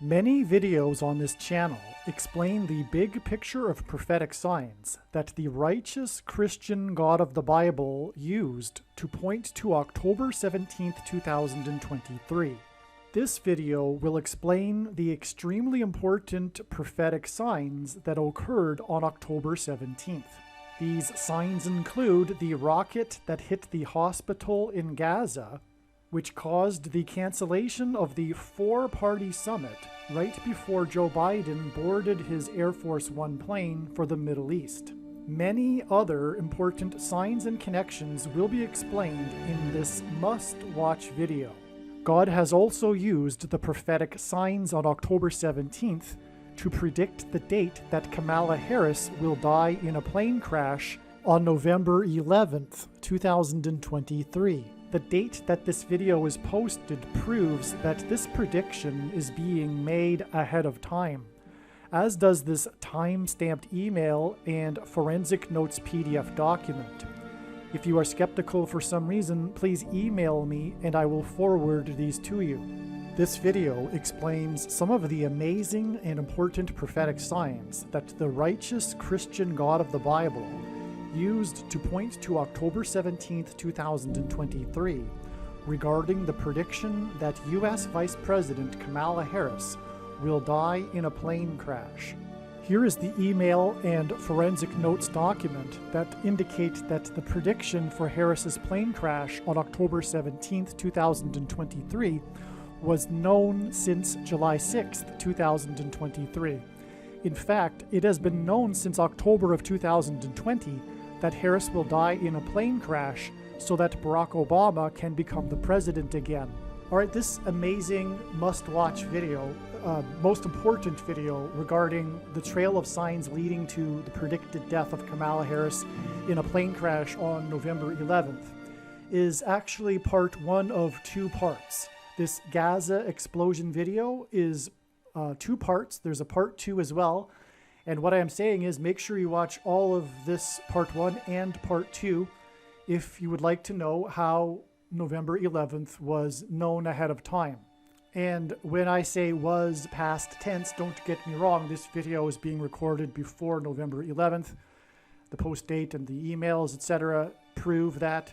Many videos on this channel explain the big picture of prophetic signs that the righteous Christian God of the Bible used to point to October 17, 2023. This video will explain the extremely important prophetic signs that occurred on October 17th. These signs include the rocket that hit the hospital in Gaza, which caused the cancellation of the four-party summit right before Joe Biden boarded his Air Force One plane for the Middle East. Many other important signs and connections will be explained in this must-watch video. God has also used the prophetic signs on October 17th to predict the date that Kamala Harris will die in a plane crash on November 11th, 2023. The date that this video is posted proves that this prediction is being made ahead of time, as does this time-stamped email and forensic notes PDF document. If you are skeptical for some reason, please email me and I will forward these to you. This video explains some of the amazing and important prophetic signs that the righteous Christian God of the Bible used to point to October 17, 2023, regarding the prediction that U.S. Vice President Kamala Harris will die in a plane crash. Here is the email and forensic notes document that indicate that the prediction for Harris's plane crash on October 17, 2023 was known since July 6, 2023. In fact, it has been known since October of 2020 that Harris will die in a plane crash so that Barack Obama can become the president again. Alright, this amazing must-watch video, most important video regarding the trail of signs leading to the predicted death of Kamala Harris in a plane crash on November 11th, is actually part one of two parts. This Gaza explosion video is two parts. There's a part two as well. And what I am saying is make sure you watch all of this part one and part two if you would like to know how November 11th was known ahead of time. And when I say was past tense, don't get me wrong, this video is being recorded before November 11th. The post date and the emails, etc. prove that.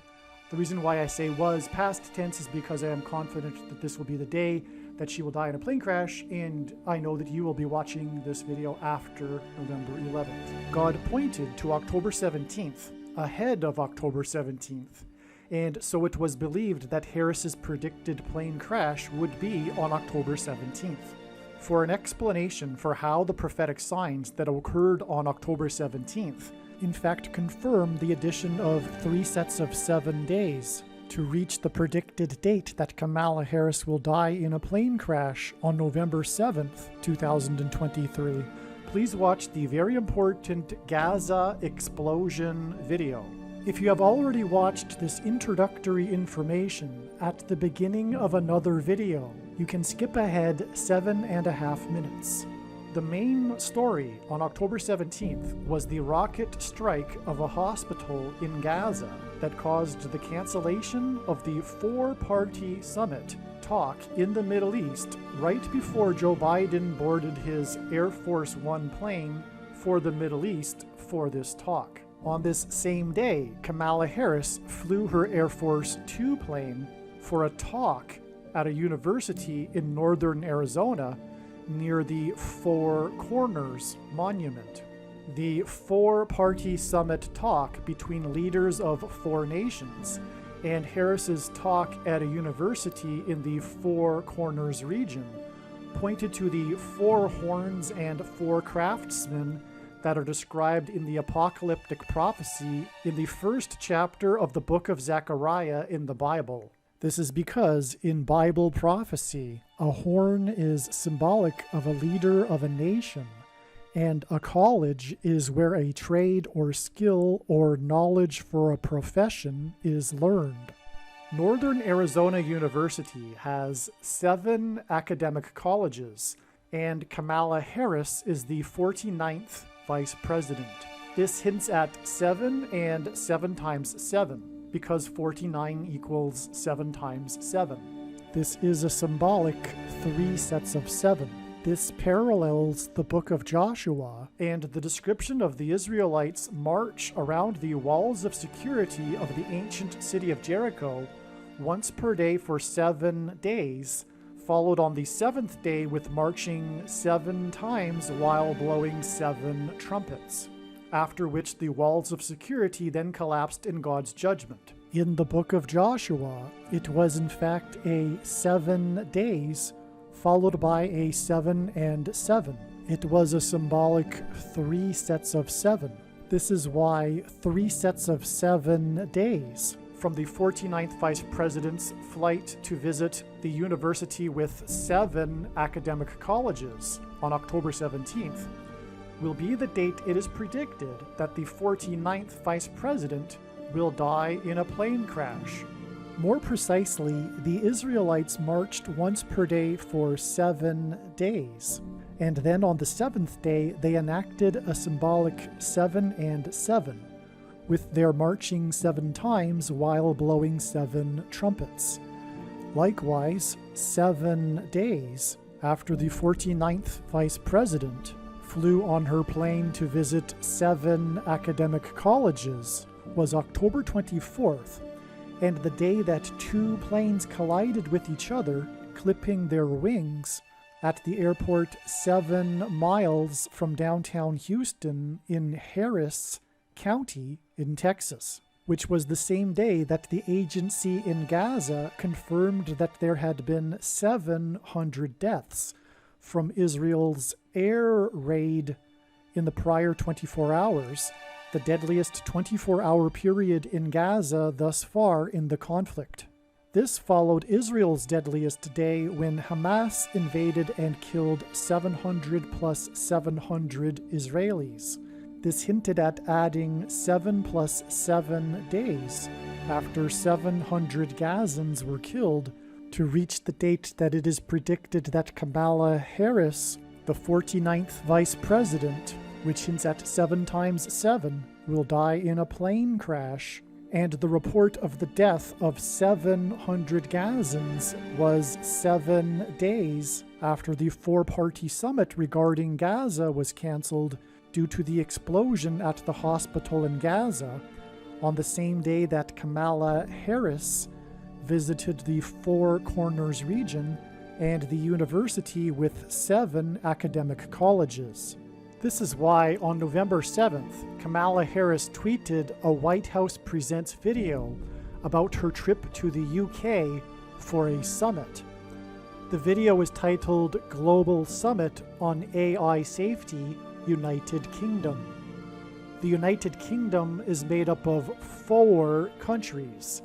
The reason why I say was past tense is because I am confident that this will be the day that she will die in a plane crash, and I know that you will be watching this video after November 11th. God pointed to October 17th, ahead of October 17th, and so it was believed that Harris's predicted plane crash would be on October 17th. For an explanation for how the prophetic signs that occurred on October 17th in fact confirm the addition of 3 sets of 7 days to reach the predicted date that Kamala Harris will die in a plane crash on November 7th, 2023. Please watch the very important Gaza explosion video. If you have already watched this introductory information at the beginning of another video, you can skip ahead 7.5 minutes. The main story on October 17th was the rocket strike of a hospital in Gaza that caused the cancellation of the four-party summit talk in the Middle East right before Joe Biden boarded his Air Force One plane for the Middle East for this talk. On this same day, Kamala Harris flew her Air Force Two plane for a talk at a university in northern Arizona near the Four Corners Monument. The four-party summit talk between leaders of 4 nations and Harris's talk at a university in the Four Corners region pointed to the 4 horns and 4 craftsmen that are described in the apocalyptic prophecy in the first chapter of the book of Zechariah in the Bible. This is because in Bible prophecy, a horn is symbolic of a leader of a nation, and a college is where a trade or skill or knowledge for a profession is learned. Northern Arizona University has 7 academic colleges, and Kamala Harris is the 49th vice president. This hints at 7 and 7 times 7. Because 49 equals 7 times 7. This is a symbolic 3 sets of 7. This parallels the book of Joshua and the description of the Israelites' march around the walls of security of the ancient city of Jericho once per day for 7 days, followed on the 7th day with marching 7 times while blowing 7 trumpets, after which the walls of security then collapsed in God's judgment. In the book of Joshua, it was in fact a 7 days followed by a 7 and 7. It was a symbolic 3 sets of 7. This is why 3 sets of 7 days from the 49th Vice President's flight to visit the university with 7 academic colleges on October 17th will be the date it is predicted that the 49th Vice President will die in a plane crash. More precisely, the Israelites marched once per day for 7 days, and then on the 7th day they enacted a symbolic 7 and 7, with their marching 7 times while blowing 7 trumpets. Likewise, 7 days after the 49th Vice President flew on her plane to visit 7 academic colleges was October 24th, and the day that 2 planes collided with each other, clipping their wings, at the airport 7 miles from downtown Houston in Harris County in Texas, which was the same day that the agency in Gaza confirmed that there had been 700 deaths from Israel's air raid in the prior 24 hours, the deadliest 24-hour period in Gaza thus far in the conflict. This followed Israel's deadliest day when Hamas invaded and killed 700 plus 700 Israelis. This hinted at adding 7 plus 7 days after 700 Gazans were killed to reach the date that it is predicted that Kamala Harris, the 49th Vice President, which hints at 7 times 7, will die in a plane crash, and the report of the death of 700 Gazans was 7 days after the 4-party summit regarding Gaza was cancelled due to the explosion at the hospital in Gaza on the same day that Kamala Harris visited the Four Corners region and the university with 7 academic colleges. This is why on November 7th, Kamala Harris tweeted a White House Presents video about her trip to the UK for a summit. The video is titled Global Summit on AI Safety, United Kingdom. The United Kingdom is made up of 4 countries,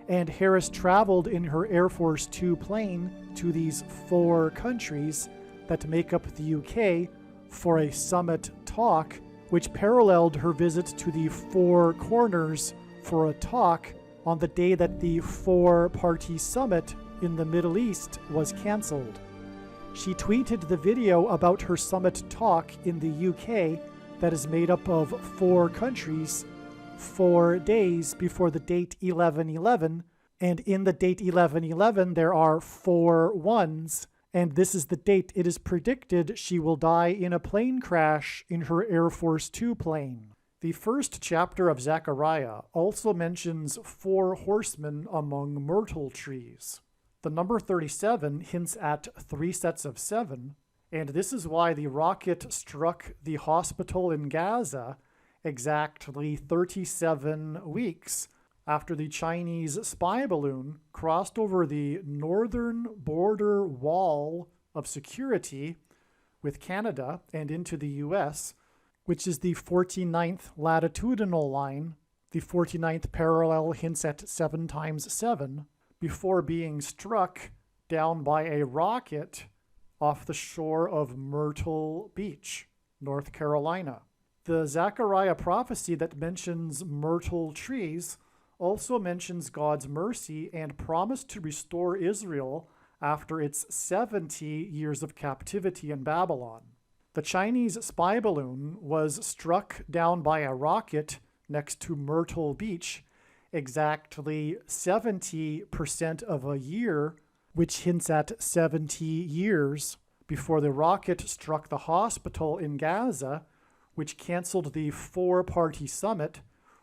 and Harris traveled in her Air Force 2 plane to these 4 countries that make up the UK for a summit talk, which paralleled her visit to the Four Corners for a talk on the day that the 4-party summit in the Middle East was cancelled. She tweeted the video about her summit talk in the UK that is made up of 4 countries 4 days before the date 11/11, and in the date 11/11 there are 4 ones, and this is the date it is predicted she will die in a plane crash in her Air Force 2 plane. The first chapter of Zechariah also mentions 4 horsemen among myrtle trees. The number 37 hints at 3 sets of 7, and this is why the rocket struck the hospital in Gaza exactly 37 weeks after the Chinese spy balloon crossed over the northern border wall of security with Canada and into the US, which is the 49th latitudinal line. The 49th parallel hints at 7 times 7, before being struck down by a rocket off the shore of Myrtle Beach, North Carolina. The Zechariah prophecy that mentions myrtle trees also mentions God's mercy and promise to restore Israel after its 70 years of captivity in Babylon. The Chinese spy balloon was struck down by a rocket next to Myrtle Beach exactly 70% of a year, which hints at 70 years before the rocket struck the hospital in Gaza, which canceled the four-party summit,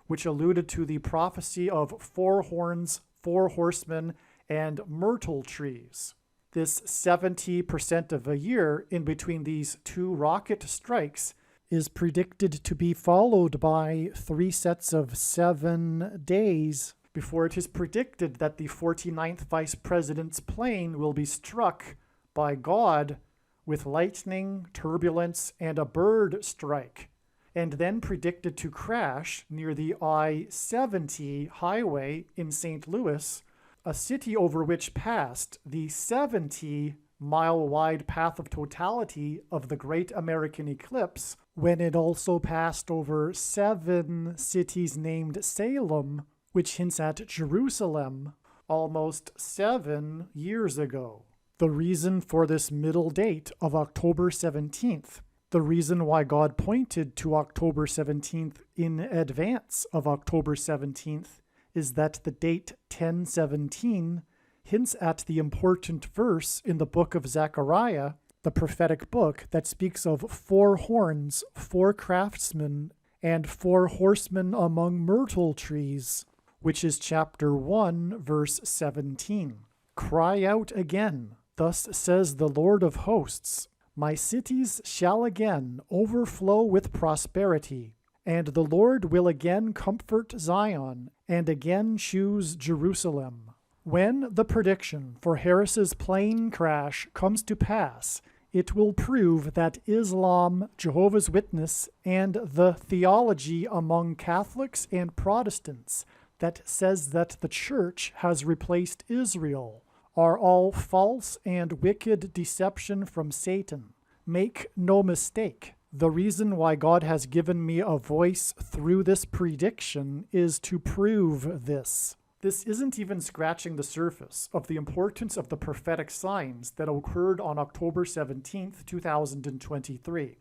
which alluded to the prophecy of 4 horns, 4 horsemen, and myrtle trees. This 70% of a year in between these 2 rocket strikes is predicted to be followed by 3 sets of 7 days before it is predicted that the 49th Vice President's plane will be struck by God with lightning, turbulence, and a bird strike, and then predicted to crash near the I-70 highway in St. Louis, a city over which passed the 70-mile-wide path of totality of the Great American Eclipse, when it also passed over 7 cities named Salem, which hints at Jerusalem, almost 7 years ago. The reason for this middle date of October 17th, the reason why God pointed to October 17th in advance of October 17th, is that the date 1017 hints at the important verse in the book of Zechariah, the prophetic book that speaks of 4 horns, 4 craftsmen, and 4 horsemen among myrtle trees, which is chapter 1, verse 17. Cry out again, thus says the Lord of hosts, my cities shall again overflow with prosperity, and the Lord will again comfort Zion, and again choose Jerusalem. When the prediction for Harris's plane crash comes to pass, it will prove that Islam, Jehovah's Witness, and the theology among Catholics and Protestants that says that the Church has replaced Israel are all false and wicked deception from Satan. Make no mistake, the reason why God has given me a voice through this prediction is to prove this. This isn't even scratching the surface of the importance of the prophetic signs that occurred on October 17th, 2023.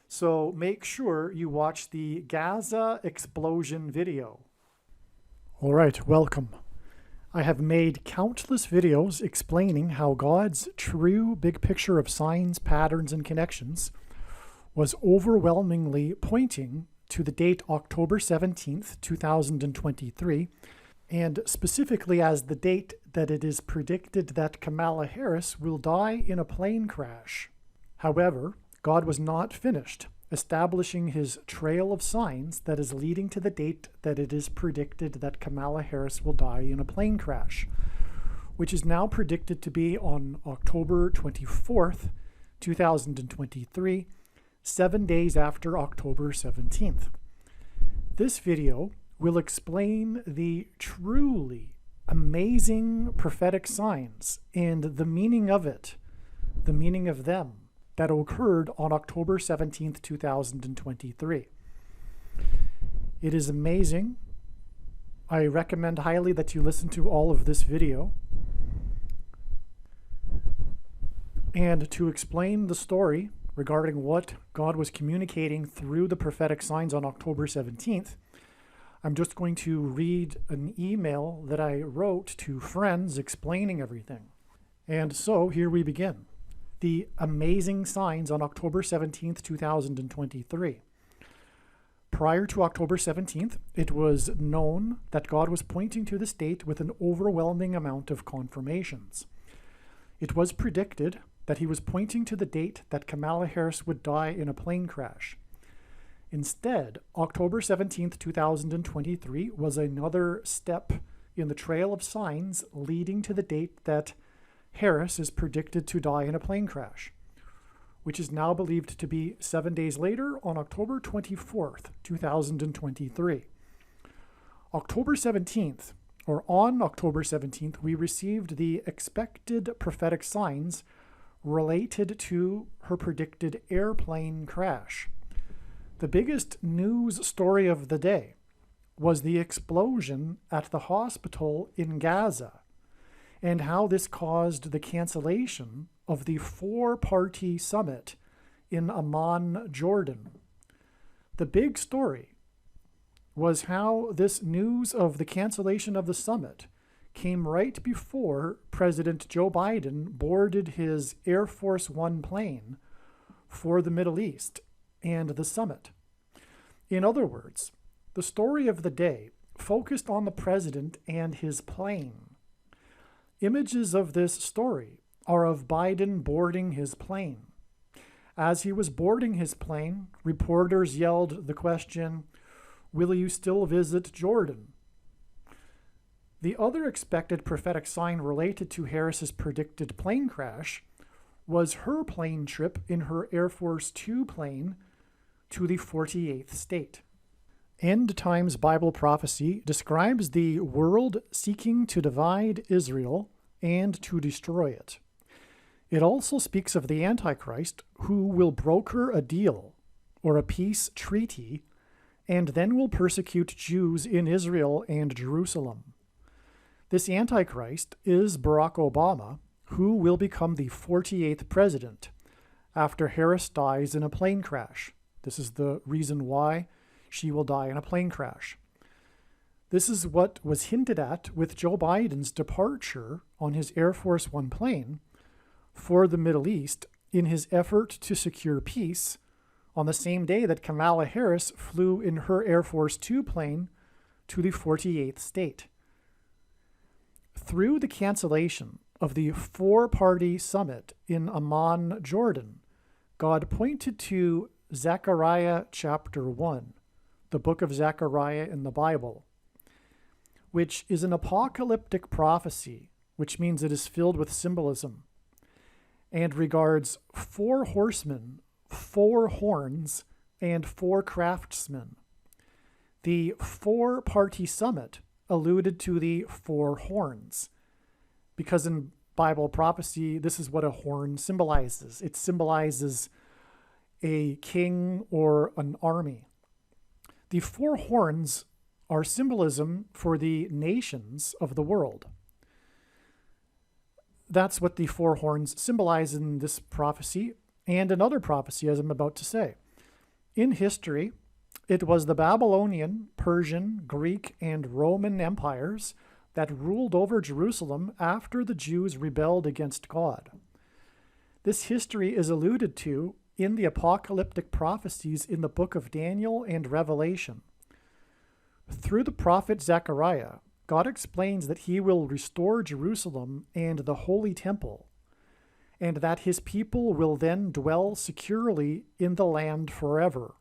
So make sure you watch the Gaza explosion video. All right, welcome. I have made countless videos explaining how God's true big picture of signs, patterns, and connections was overwhelmingly pointing to the date October 17th, 2023, and specifically as the date that it is predicted that Kamala Harris will die in a plane crash. However, God was not finished establishing his trail of signs that is leading to the date that it is predicted that Kamala Harris will die in a plane crash, which is now predicted to be on October 24th, 2023, 7 days after October 17th. This video will explain the truly amazing prophetic signs and the meaning of it, the meaning of them, that occurred on October 17th, 2023. It is amazing. I recommend highly that you listen to all of this video. And to explain the story regarding what God was communicating through the prophetic signs on October 17th, I'm just going to read an email that I wrote to friends explaining everything. And so here we begin. The amazing signs on October 17th, 2023. Prior to October 17th, it was known that God was pointing to this date with an overwhelming amount of confirmations. It was predicted that he was pointing to the date that Kamala Harris would die in a plane crash. Instead, October 17th, 2023 was another step in the trail of signs leading to the date that Harris is predicted to die in a plane crash, which is now believed to be 7 days later on October 24th, 2023. October 17th, or on October 17th, we received the expected prophetic signs related to her predicted airplane crash. The biggest news story of the day was the explosion at the hospital in Gaza, and how this caused the cancellation of the 4-party summit in Amman, Jordan. The big story was how this news of the cancellation of the summit came right before President Joe Biden boarded his Air Force One plane for the Middle East and the summit. In other words, the story of the day focused on the president and his plane. Images of this story are of Biden boarding his plane. As he was boarding his plane, reporters yelled the question, "Will you still visit Jordan?" The other expected prophetic sign related to Harris's predicted plane crash was her plane trip in her Air Force Two plane to the 48th state. End Times Bible prophecy describes the world seeking to divide Israel and to destroy it. It also speaks of the Antichrist, who will broker a deal or a peace treaty and then will persecute Jews in Israel and Jerusalem. This Antichrist is Barack Obama, who will become the 48th president after Harris dies in a plane crash. This is the reason why she will die in a plane crash. This is what was hinted at with Joe Biden's departure on his Air Force One plane for the Middle East in his effort to secure peace on the same day that Kamala Harris flew in her Air Force Two plane to the 48th state. Through the cancellation of the four-party summit in Amman, Jordan, God pointed to Zechariah chapter 1, the book of Zechariah in the Bible, which is an apocalyptic prophecy, which means it is filled with symbolism, and regards 4 horsemen, 4 horns, and 4 craftsmen. The four-party summit alluded to the 4 horns, because in Bible prophecy, this is what a horn symbolizes. It symbolizes a king or an army. The 4 horns are symbolism for the nations of the world. That's what the 4 horns symbolize in this prophecy and another prophecy, as I'm about to say. In history, it was the Babylonian, Persian, Greek, and Roman empires that ruled over Jerusalem after the Jews rebelled against God. This history is alluded to in the apocalyptic prophecies in the book of Daniel and Revelation. Through the prophet Zechariah, God explains that he will restore Jerusalem and the Holy Temple, and that his people will then dwell securely in the land forever.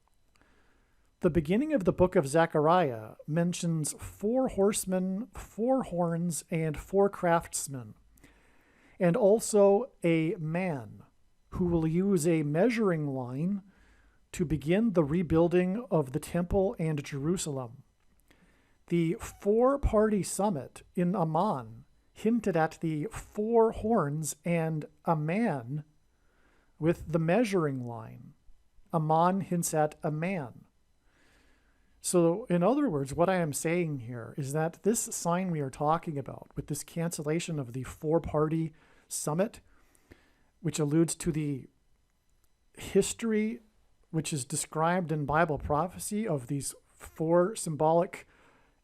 The beginning of the book of Zechariah mentions 4 horsemen, 4 horns, and 4 craftsmen, and also a man who will use a measuring line to begin the rebuilding of the temple and Jerusalem. The four-party summit in Amman hinted at the 4 horns and a man with the measuring line. Amman hints at a man. So, in other words, what I am saying here is that this sign we are talking about, with this cancellation of the four-party summit, which alludes to the history which is described in Bible prophecy of these 4 symbolic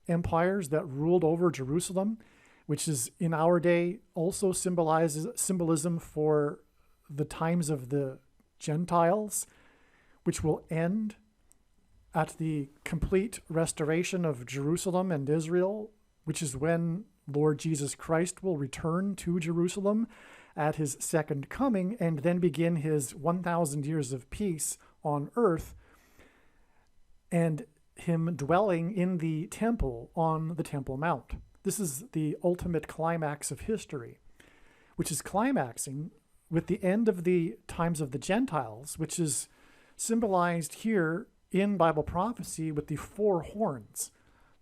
empires that ruled over Jerusalem, which is in our day also symbolizes symbolism for the times of the Gentiles, which will end at the complete restoration of Jerusalem and Israel, which is when Lord Jesus Christ will return to Jerusalem at his second coming and then begin his 1,000 years of peace on earth, and him dwelling in the temple on the Temple Mount. This is the ultimate climax of history, which is climaxing with the end of the times of the Gentiles, which is symbolized here in Bible prophecy with the 4 horns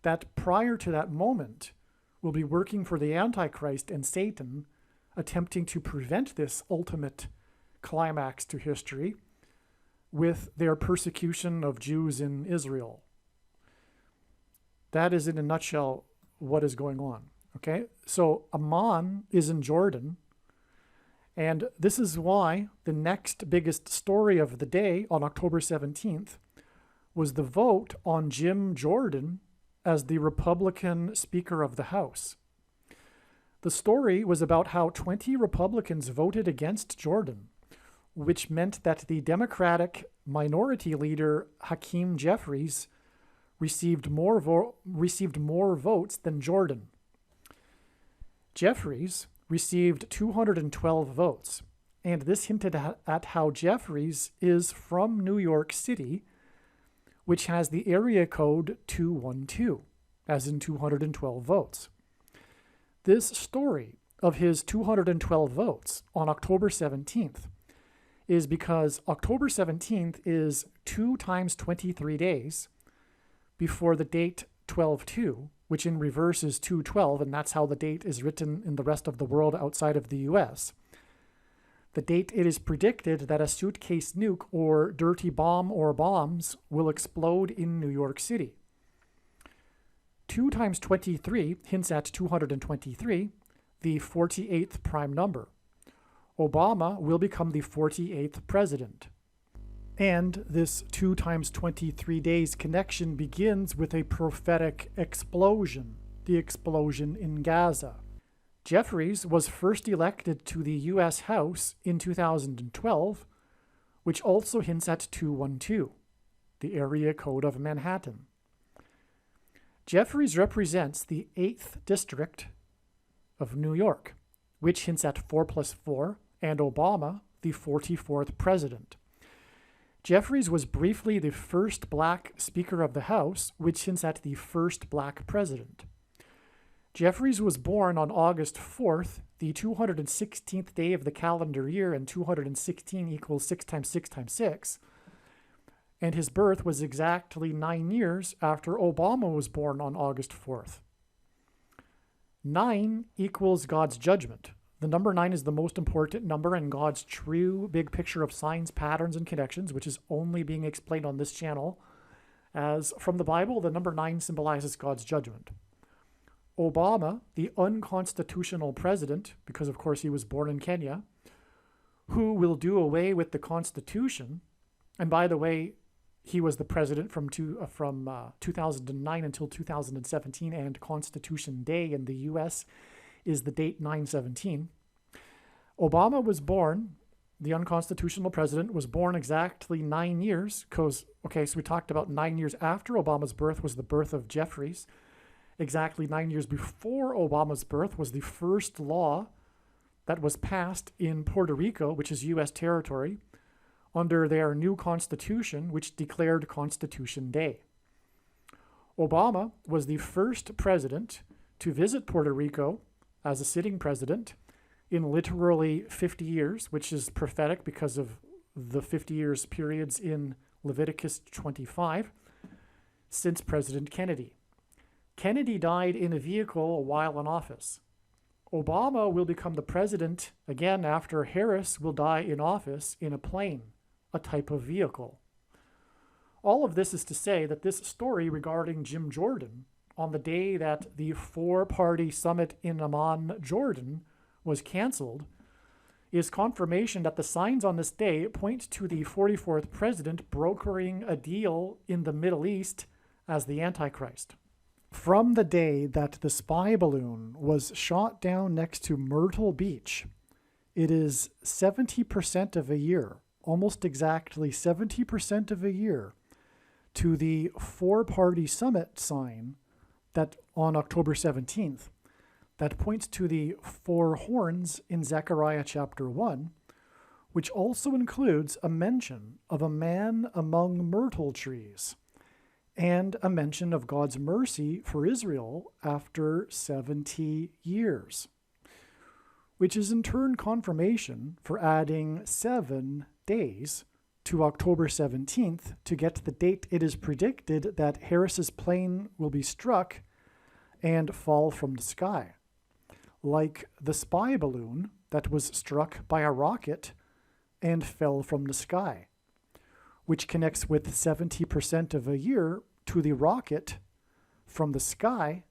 that prior to that moment will be working for the Antichrist and Satan, attempting to prevent this ultimate climax to history with their persecution of Jews in Israel. That is in a nutshell what is going on. Okay, so Amman is in Jordan, and this is why the next biggest story of the day on October 17th was the vote on Jim Jordan as the Republican Speaker of the House. The story was about how 20 Republicans voted against Jordan, which meant that the Democratic minority leader Hakeem Jeffries received more votes than Jordan. Jeffries received 212 votes, and this hinted at how Jeffries is from New York City, which has the area code 212, as in 212 votes. This story of his 212 votes on October 17th is because October 17th is 2 times 23 days before the date 12/2, which in reverse is 2/12, and that's how the date is written in the rest of the world outside of the US. The date it is predicted that a suitcase nuke or dirty bomb or bombs will explode in New York City. 2 times 23 hints at 223, the 48th prime number. Obama will become the 48th president. And this 2 times 23 days connection begins with a prophetic explosion, the explosion in Gaza. Jeffries was first elected to the U.S. House in 2012, which also hints at 212, the area code of Manhattan. Jeffries represents the 8th district of New York, which hints at 4+4, and Obama, the 44th president. Jeffries was briefly the first black Speaker of the House, which hints at the first black president. Jeffries was born on August 4th, the 216th day of the calendar year, and 216 equals 6 times 6 times 6. And his birth was exactly 9 years after Obama was born on August 4th. 9 equals God's judgment. The number 9 is the most important number in God's true big picture of signs, patterns, and connections, which is only being explained on this channel. As from the Bible, the number 9 symbolizes God's judgment. Obama, the unconstitutional president, because of course he was born in Kenya, who will do away with the Constitution, and by the way, he was the president from 2009 until 2017, and Constitution Day in the U.S. is the date 9/17. Obama was born, the unconstitutional president, was born exactly 9 years, so we talked about 9 years after Obama's birth was the birth of Jeffries. Exactly 9 years before Obama's birth was the first law that was passed in Puerto Rico, which is U.S. territory, under their new constitution, which declared Constitution Day. Obama was the first president to visit Puerto Rico as a sitting president in literally 50 years, which is prophetic because of the 50 years periods in Leviticus 25, since President Kennedy. Kennedy died in a vehicle while in office. Obama will become the president again after Harris will die in office in a plane, a type of vehicle. All of this is to say that this story regarding Jim Jordan on the day that the 4-party summit in Amman, Jordan, was canceled, is confirmation that the signs on this day point to the 44th president brokering a deal in the Middle East as the Antichrist. From the day that the spy balloon was shot down next to Myrtle Beach, it is 70% of a year, almost exactly 70% of a year, to the 4-party summit sign that on October 17th, that points to the 4 horns in Zechariah chapter 1, which also includes a mention of a man among myrtle trees and a mention of God's mercy for Israel after 70 years, which is in turn confirmation for adding 7 days to October 17th to get the date it is predicted that Harris's plane will be struck and fall from the sky, like the spy balloon that was struck by a rocket and fell from the sky, which connects with 70% of a year to the rocket from the sky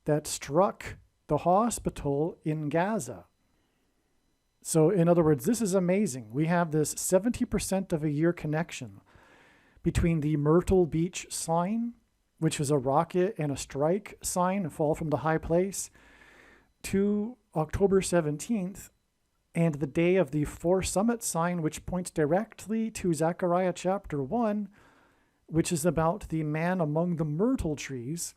that struck the hospital in Gaza. So in other words, this is amazing. We have this 70% of a year connection between the Myrtle Beach sign, which was a rocket and a strike sign, a fall from the high place, to October 17th and the day of the four summit sign, which points directly to Zechariah chapter 1, which is about the man among the myrtle trees,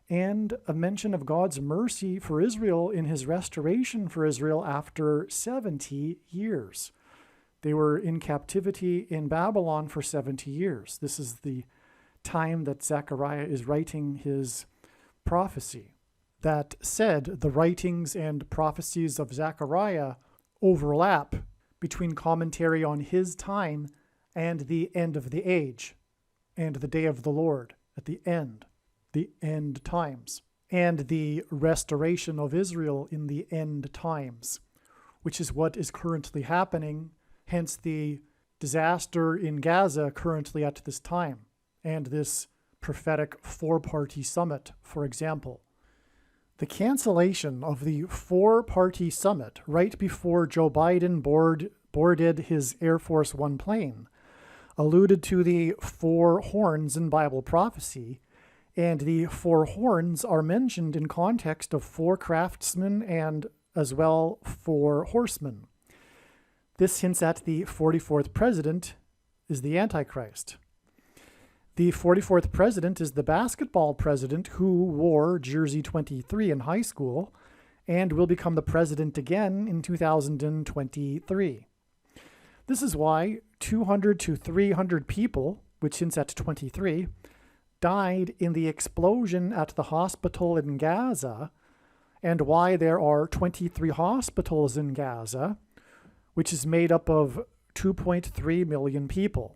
and a mention of God's mercy for Israel in his restoration for Israel after 70 years. They were in captivity in Babylon for 70 years. This is the time that Zechariah is writing his prophecy. That said, the writings and prophecies of Zechariah overlap between commentary on his time and the end of the age, and the day of the Lord at the end times, and the restoration of Israel in the end times, which is what is currently happening, hence the disaster in Gaza currently at this time, and this prophetic four-party summit, for example. The cancellation of the four-party summit right before Joe Biden boarded his Air Force One plane alluded to the four horns in Bible prophecy, and the four horns are mentioned in context of four craftsmen and as well four horsemen. This hints at the 44th president is the Antichrist. The 44th president is the basketball president who wore jersey 23 in high school and will become the president again in 2023. This is why 200 to 300 people, which hints at 23, died in the explosion at the hospital in Gaza, and why there are 23 hospitals in Gaza, which is made up of 2.3 million people.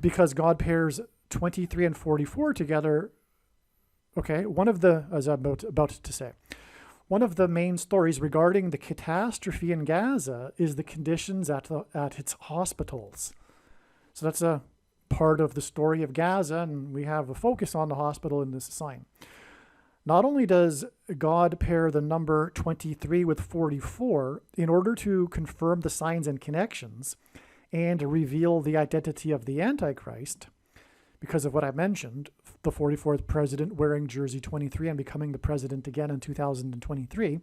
Because God pairs 23 and 44 together, as I'm about to say, one of the main stories regarding the catastrophe in Gaza is the conditions at its hospitals. So that's a part of the story of Gaza, and we have a focus on the hospital in this sign. Not only does God pair the number 23 with 44 in order to confirm the signs and connections and reveal the identity of the Antichrist, because of what I mentioned, the 44th president wearing jersey 23 and becoming the president again in 2023,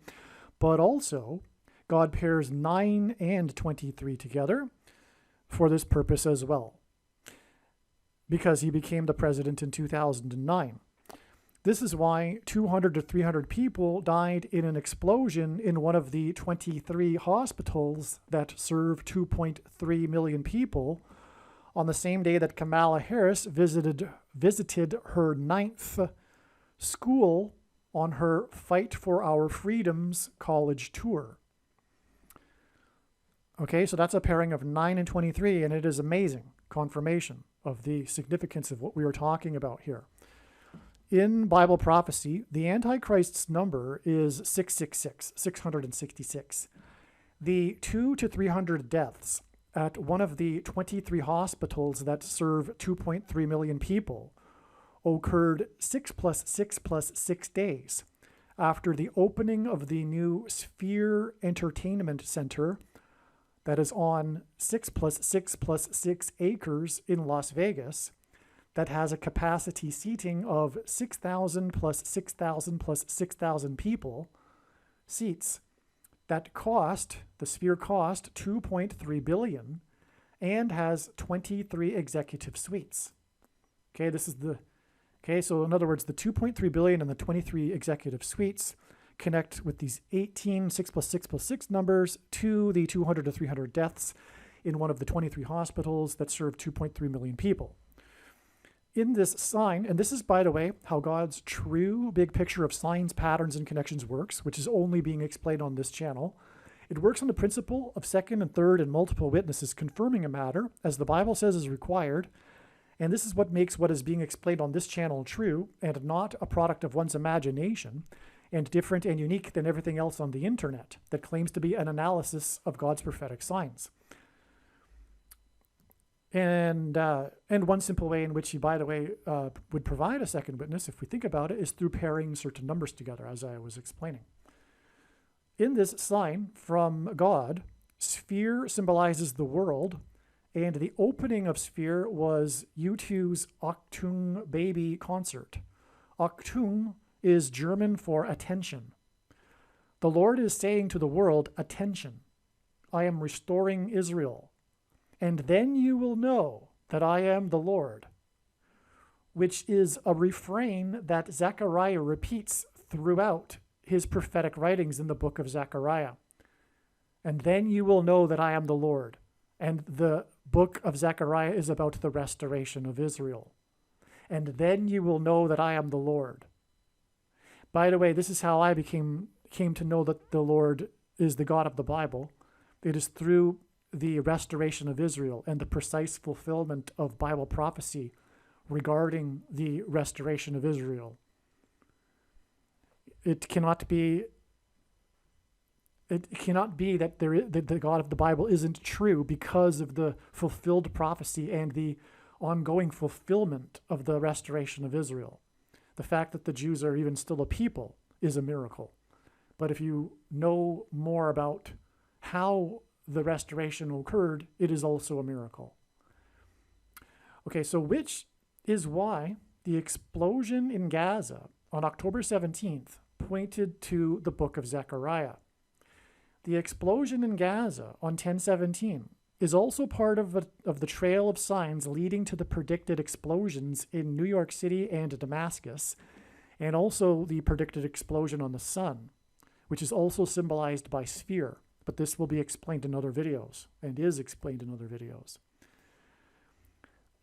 but also God pairs 9 and 23 together for this purpose as well, because he became the president in 2009. This is why 200 to 300 people died in an explosion in one of the 23 hospitals that serve 2.3 million people on the same day that Kamala Harris visited her 9th school on her Fight for Our Freedoms college tour. Okay, so that's a pairing of 9 and 23, and it is amazing confirmation of the significance of what we are talking about here. In Bible prophecy, the Antichrist's number is 666. The 200 to 300 deaths at one of the 23 hospitals that serve 2.3 million people occurred 6 plus 6 plus 6 days after the opening of the new Sphere Entertainment Center that is on 6 plus 6 plus 6 acres in Las Vegas, that has a capacity seating of 6,000 plus 6,000 plus 6,000 people, seats, that the Sphere cost $2.3 billion and has 23 executive suites. So in other words, the $2.3 billion and the 23 executive suites connect with these 18 6 plus 6 plus 6 numbers to the 200 to 300 deaths in one of the 23 hospitals that serve 2.3 million people. In this sign, and this is, by the way, how God's true big picture of signs, patterns, and connections works, which is only being explained on this channel. It works on the principle of second and third and multiple witnesses confirming a matter, as the Bible says is required, and this is what makes what is being explained on this channel true and not a product of one's imagination, and different and unique than everything else on the internet that claims to be an analysis of God's prophetic signs. And one simple way in which he, by the way, would provide a second witness, if we think about it, is through pairing certain numbers together, as I was explaining. In this sign from God, Sphere symbolizes the world, and the opening of Sphere was U2's Achtung Baby concert. Achtung is German for attention, The Lord is saying to the world, attention, I am restoring Israel, and then you will know that I am the Lord, which is a refrain that Zechariah repeats throughout his prophetic writings in the book of Zechariah. And then you will know that I am the Lord. And the book of Zechariah is about the restoration of Israel. And then you will know that I am the Lord. By the way, this is how I came to know that the Lord is the God of the Bible. It is through the restoration of Israel and the precise fulfillment of Bible prophecy regarding the restoration of Israel. It cannot be that the God of the Bible isn't true because of the fulfilled prophecy and the ongoing fulfillment of the restoration of Israel. The fact that the Jews are even still a people is a miracle. But if you know more about how the restoration occurred, it is also a miracle. Okay, so which is why the explosion in Gaza on October 17th pointed to the book of Zechariah. The explosion in Gaza on 10/17 is also part of the trail of signs leading to the predicted explosions in New York City and Damascus, and also the predicted explosion on the sun, which is also symbolized by sphere. But this will be explained in other videos, and is explained in other videos.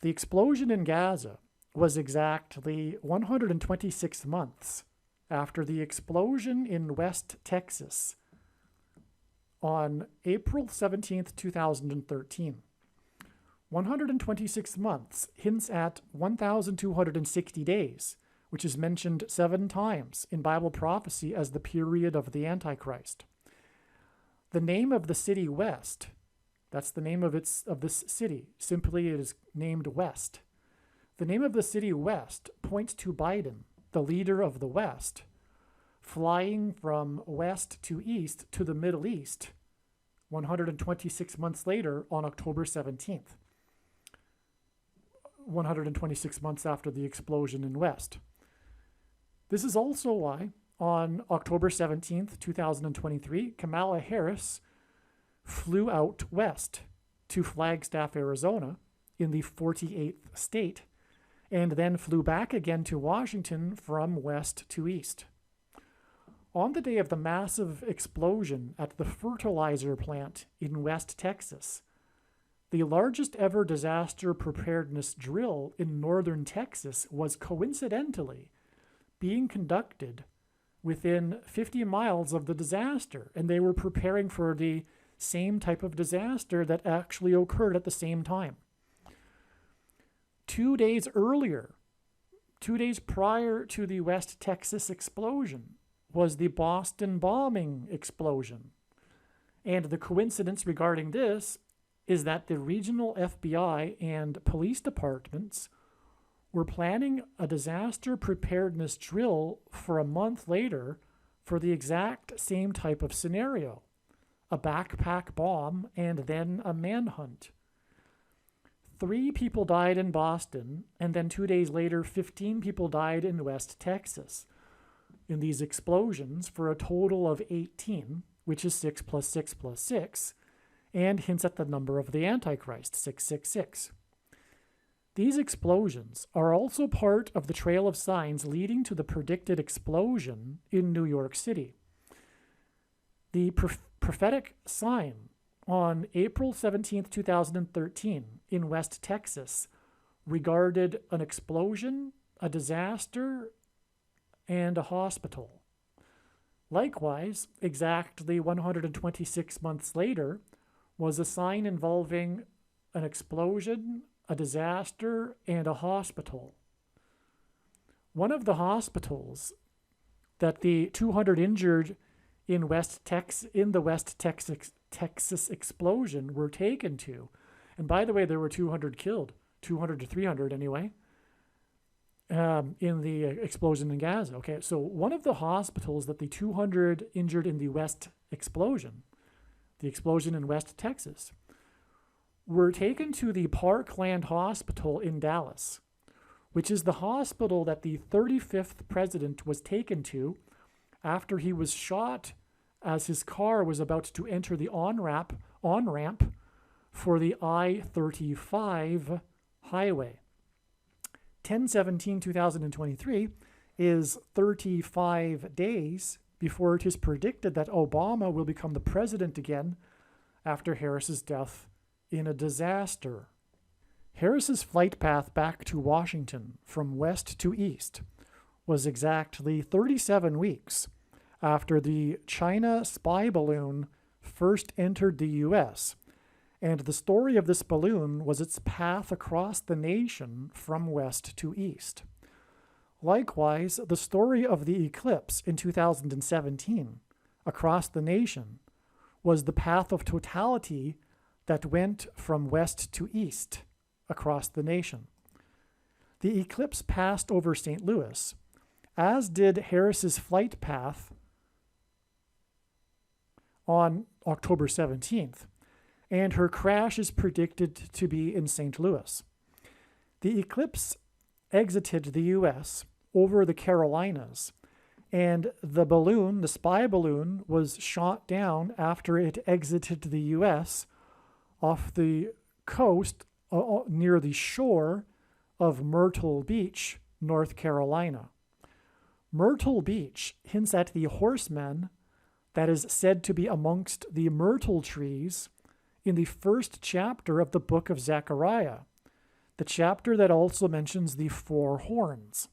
The explosion in Gaza was exactly 126 months after the explosion in West Texas on April 17th, 2013. 126 months hints at 1,260 days, which is mentioned 7 times in Bible prophecy as the period of the Antichrist. The name of the city West, that's the name of this city, simply it is named West. The name of the city West points to Biden, the leader of the West, flying from west to east to the Middle East 126 months later on October 17th, 126 months after the explosion in West. This is also why on October 17th, 2023, Kamala Harris flew out west to Flagstaff, Arizona, in the 48th state, and then flew back again to Washington from west to east. On the day of the massive explosion at the fertilizer plant in West Texas, the largest ever disaster preparedness drill in northern Texas was coincidentally being conducted within 50 miles of the disaster, and they were preparing for the same type of disaster that actually occurred at the same time. 2 days earlier, 2 days prior to the West Texas explosion, was the Boston bombing explosion. And the coincidence regarding this is that the regional FBI and police departments were planning a disaster preparedness drill for a month later for the exact same type of scenario, a backpack bomb and then a manhunt. 3 people died in Boston, and then 2 days later, 15 people died in West Texas in these explosions, for a total of 18, which is 6 plus 6 plus 6, and hints at the number of the Antichrist, 666. These explosions are also part of the trail of signs leading to the predicted explosion in New York City. The prophetic sign on April 17, 2013, in West Texas, regarded an explosion, a disaster, and a hospital. Likewise, exactly 126 months later, was a sign involving an explosion, a disaster, and a hospital. One of the hospitals that the 200 injured in the West Texas explosion were taken to, and by the way, there were 200 killed, 200 to 300 anyway, in the explosion in Gaza. Okay, so one of the hospitals that the 200 injured in the West explosion, the explosion in West Texas, were taken to the Parkland Hospital in Dallas, which is the hospital that the 35th president was taken to after he was shot as his car was about to enter the on-ramp for the I-35 highway. 10/17/2023 is 35 days before it is predicted that Obama will become the president again after Harris's death in a disaster. Harris's flight path back to Washington from west to east was exactly 37 weeks after the China spy balloon first entered the U.S., and the story of this balloon was its path across the nation from west to east. Likewise, the story of the eclipse in 2017 across the nation was the path of totality that went from west to east across the nation. The eclipse passed over St. Louis, as did Harris's flight path on October 17th, and her crash is predicted to be in St. Louis. The eclipse exited the U.S. over the Carolinas, and the balloon, the spy balloon, was shot down after it exited the U.S. off the coast near the shore of Myrtle Beach, North Carolina. Myrtle Beach hints at the horseman that is said to be amongst the myrtle trees in the first chapter of the book of Zechariah, the chapter that also mentions the 4 horns,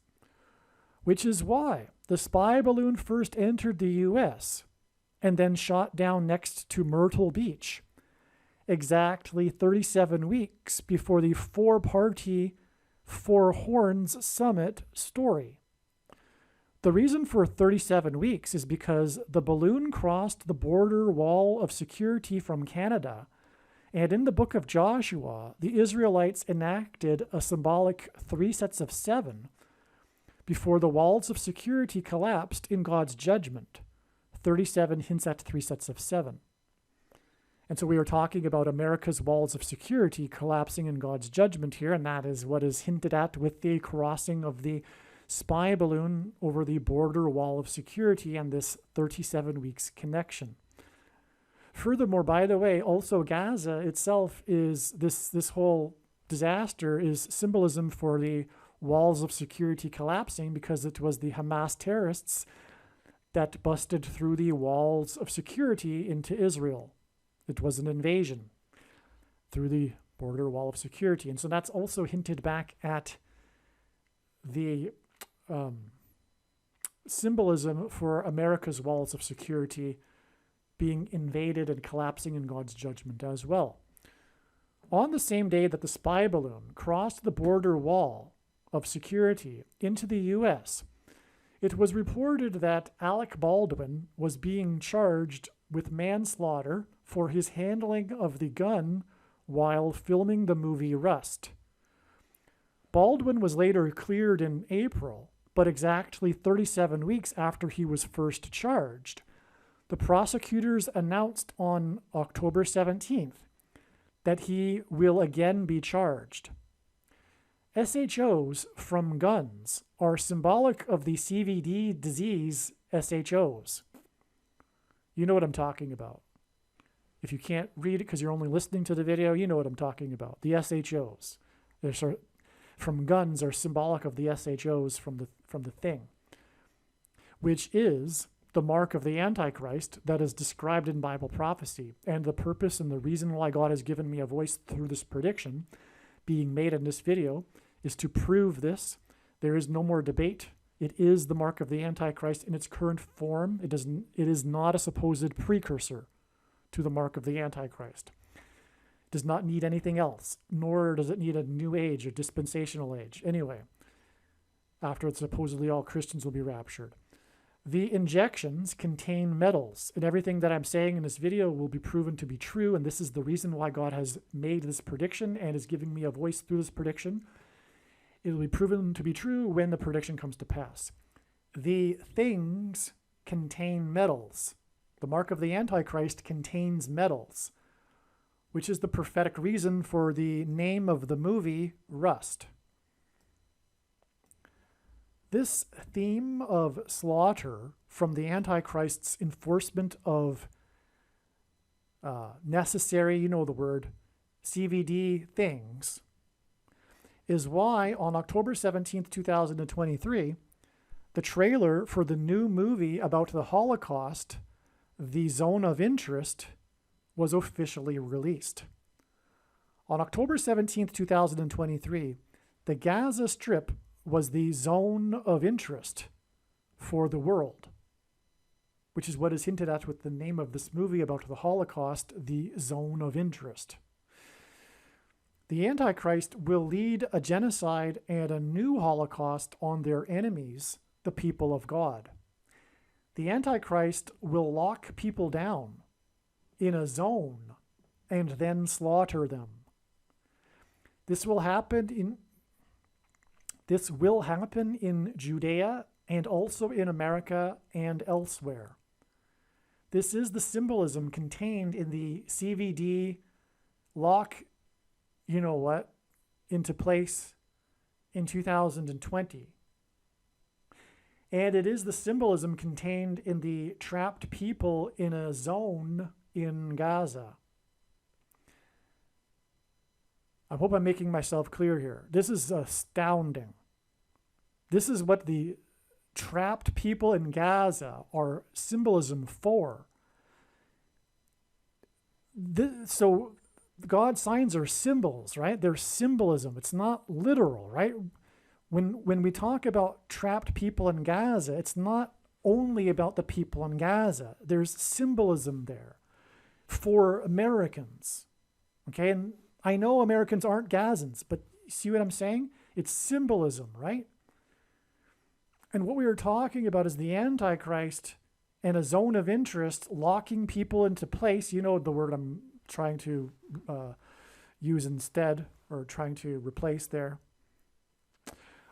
which is why the spy balloon first entered the U.S. and then shot down next to Myrtle Beach, exactly 37 weeks before the 4-party 4 Horns Summit story. The reason for 37 weeks is because the balloon crossed the border wall of security from Canada, and in the book of Joshua, the Israelites enacted a symbolic 3 sets of 7 before the walls of security collapsed in God's judgment. 37 hints at 3 sets of 7. And so we are talking about America's walls of security collapsing in God's judgment here, and that is what is hinted at with the crossing of the spy balloon over the border wall of security and this 37 weeks connection. Furthermore, by the way, also Gaza itself is this whole disaster is symbolism for the walls of security collapsing, because it was the Hamas terrorists that busted through the walls of security into Israel. It was an invasion through the border wall of security. And so that's also hinted back at the symbolism for America's walls of security being invaded and collapsing in God's judgment as well. On the same day that the spy balloon crossed the border wall of security into the U.S., it was reported that Alec Baldwin was being charged with manslaughter for his handling of the gun while filming the movie Rust. Baldwin was later cleared in April, but exactly 37 weeks after he was first charged, the prosecutors announced on October 17th that he will again be charged. SHOs from guns are symbolic of the CVD disease SHOs. You know what I'm talking about. If you can't read it because you're only listening to the video, you know what I'm talking about. The SHOs from guns are symbolic of the SHOs from the thing, which is the mark of the Antichrist that is described in Bible prophecy. And the purpose and the reason why God has given me a voice through this prediction being made in this video is to prove this. There is no more debate. It is the mark of the Antichrist in its current form. It is not a supposed precursor to the mark of the Antichrist. It does not need anything else, nor does it need a new age or dispensational age. Anyway, after supposedly all Christians will be raptured. The injections contain metals, and everything that I'm saying in this video will be proven to be true, and this is the reason why God has made this prediction and is giving me a voice through this prediction. It will be proven to be true when the prediction comes to pass. The things contain metals. The mark of the Antichrist contains metals, which is the prophetic reason for the name of the movie, Rust. This theme of slaughter from the Antichrist's enforcement of necessary, you know the word, CVD things, is why on October 17th, 2023, the trailer for the new movie about the Holocaust, The Zone of Interest, was officially released. On October 17th, 2023, the Gaza Strip was the zone of interest for the world, which is what is hinted at with the name of this movie about the Holocaust, The Zone of Interest. The Antichrist will lead a genocide and a new Holocaust on their enemies, the people of God. The Antichrist will lock people down in a zone and then slaughter them. This will happen in Judea and also in America and elsewhere. This is the symbolism contained in the CVD lock, you know what, into place in 2020. And it is the symbolism contained in the trapped people in a zone in Gaza. I hope I'm making myself clear here. This is astounding. This is what the trapped people in Gaza are symbolism for. So God's signs are symbols, right? They're symbolism. It's not literal, right? When we talk about trapped people in Gaza, it's not only about the people in Gaza. There's symbolism there for Americans, okay? And I know Americans aren't Gazans, but see what I'm saying? It's symbolism, right? And what we were talking about is the Antichrist and a zone of interest locking people into place. You know the word I'm trying to use instead, or trying to replace there.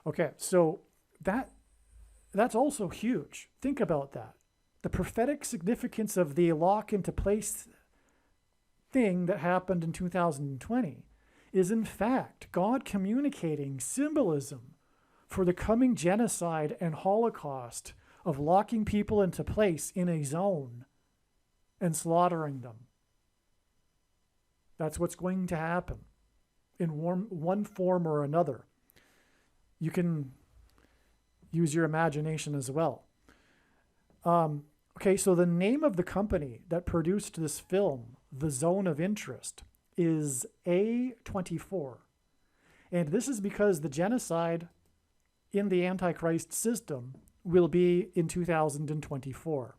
Okay, so that's also huge. Think about that. The prophetic significance of the lock into place thing that happened in 2020 is in fact God communicating symbolism for the coming genocide and Holocaust of locking people into place in a zone and slaughtering them. That's what's going to happen in one form or another. You can use your imagination as well. Okay, so the name of the company that produced this film, The Zone of Interest, is A24. And this is because the genocide in the Antichrist system will be in 2024.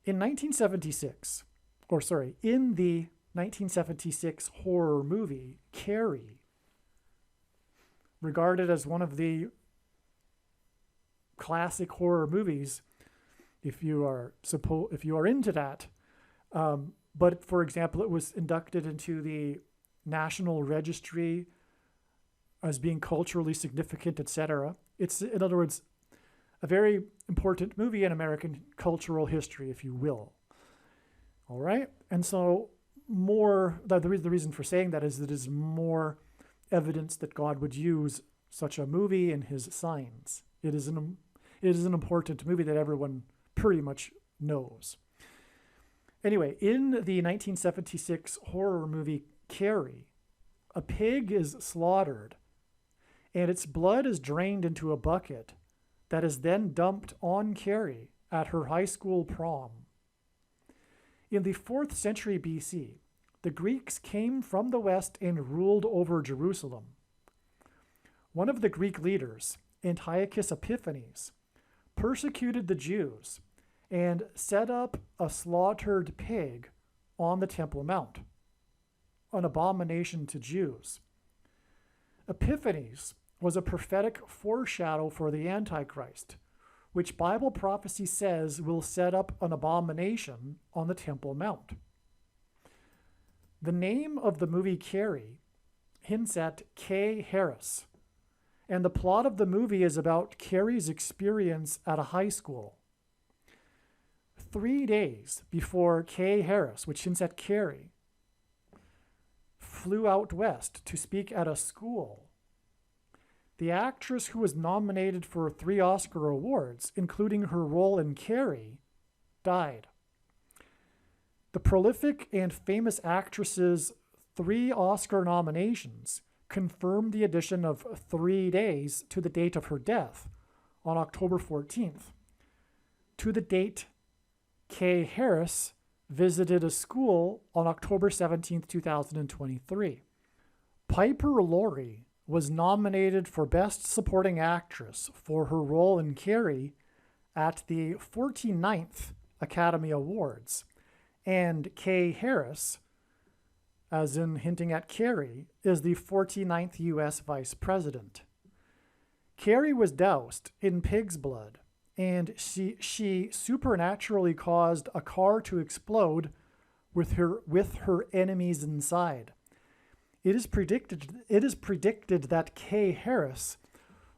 In the 1976 horror movie, Carrie, regarded as one of the classic horror movies, if you are into that. But for example, it was inducted into the National Registry as being culturally significant, etc. It's, in other words, a very important movie in American cultural history, if you will. All right? And so the reason for saying that is that it is more evidence that God would use such a movie in his signs. It is an important movie that everyone pretty much knows. Anyway, in the 1976 horror movie Carrie, a pig is slaughtered and its blood is drained into a bucket that is then dumped on Carrie at her high school prom. In the 4th century BC, the Greeks came from the west and ruled over Jerusalem. One of the Greek leaders, Antiochus Epiphanes, persecuted the Jews and set up a slaughtered pig on the Temple Mount, an abomination to Jews. Epiphanes was a prophetic foreshadow for the Antichrist, which Bible prophecy says will set up an abomination on the Temple Mount. The name of the movie Carrie hints at Kay Harris, and the plot of the movie is about Carrie's experience at a high school. 3 days before Kay Harris, which hints at Carrie, flew out west to speak at a school, The actress who was nominated for 3 Oscar awards, including her role in Carrie, died. The prolific and famous actress's 3 Oscar nominations confirmed the addition of 3 days to the date of her death on October 14th, to the date Kay Harris visited a school on October 17th, 2023. Piper Laurie was nominated for Best Supporting Actress for her role in Carrie at the 49th Academy Awards, and Kay Harris, as in hinting at Carrie, is the 49th U.S. Vice President. Carrie was doused in pig's blood, and she supernaturally caused a car to explode with her enemies inside. It is predicted that Kay Harris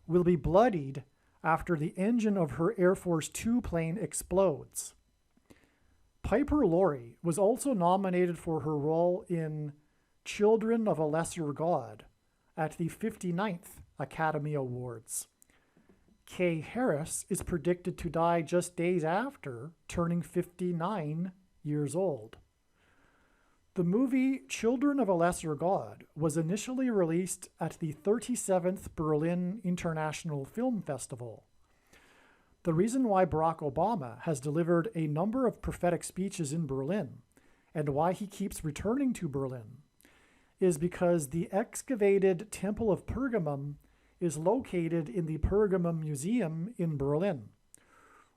will be bloodied after the engine of her Air Force Two plane explodes. Piper Laurie was also nominated for her role in Children of a Lesser God at the 59th Academy Awards. Kay Harris is predicted to die just days after turning 59 years old. The movie Children of a Lesser God was initially released at the 37th Berlin International Film Festival. The reason why Barack Obama has delivered a number of prophetic speeches in Berlin, and why he keeps returning to Berlin, is because the excavated Temple of Pergamum is located in the Pergamum Museum in Berlin,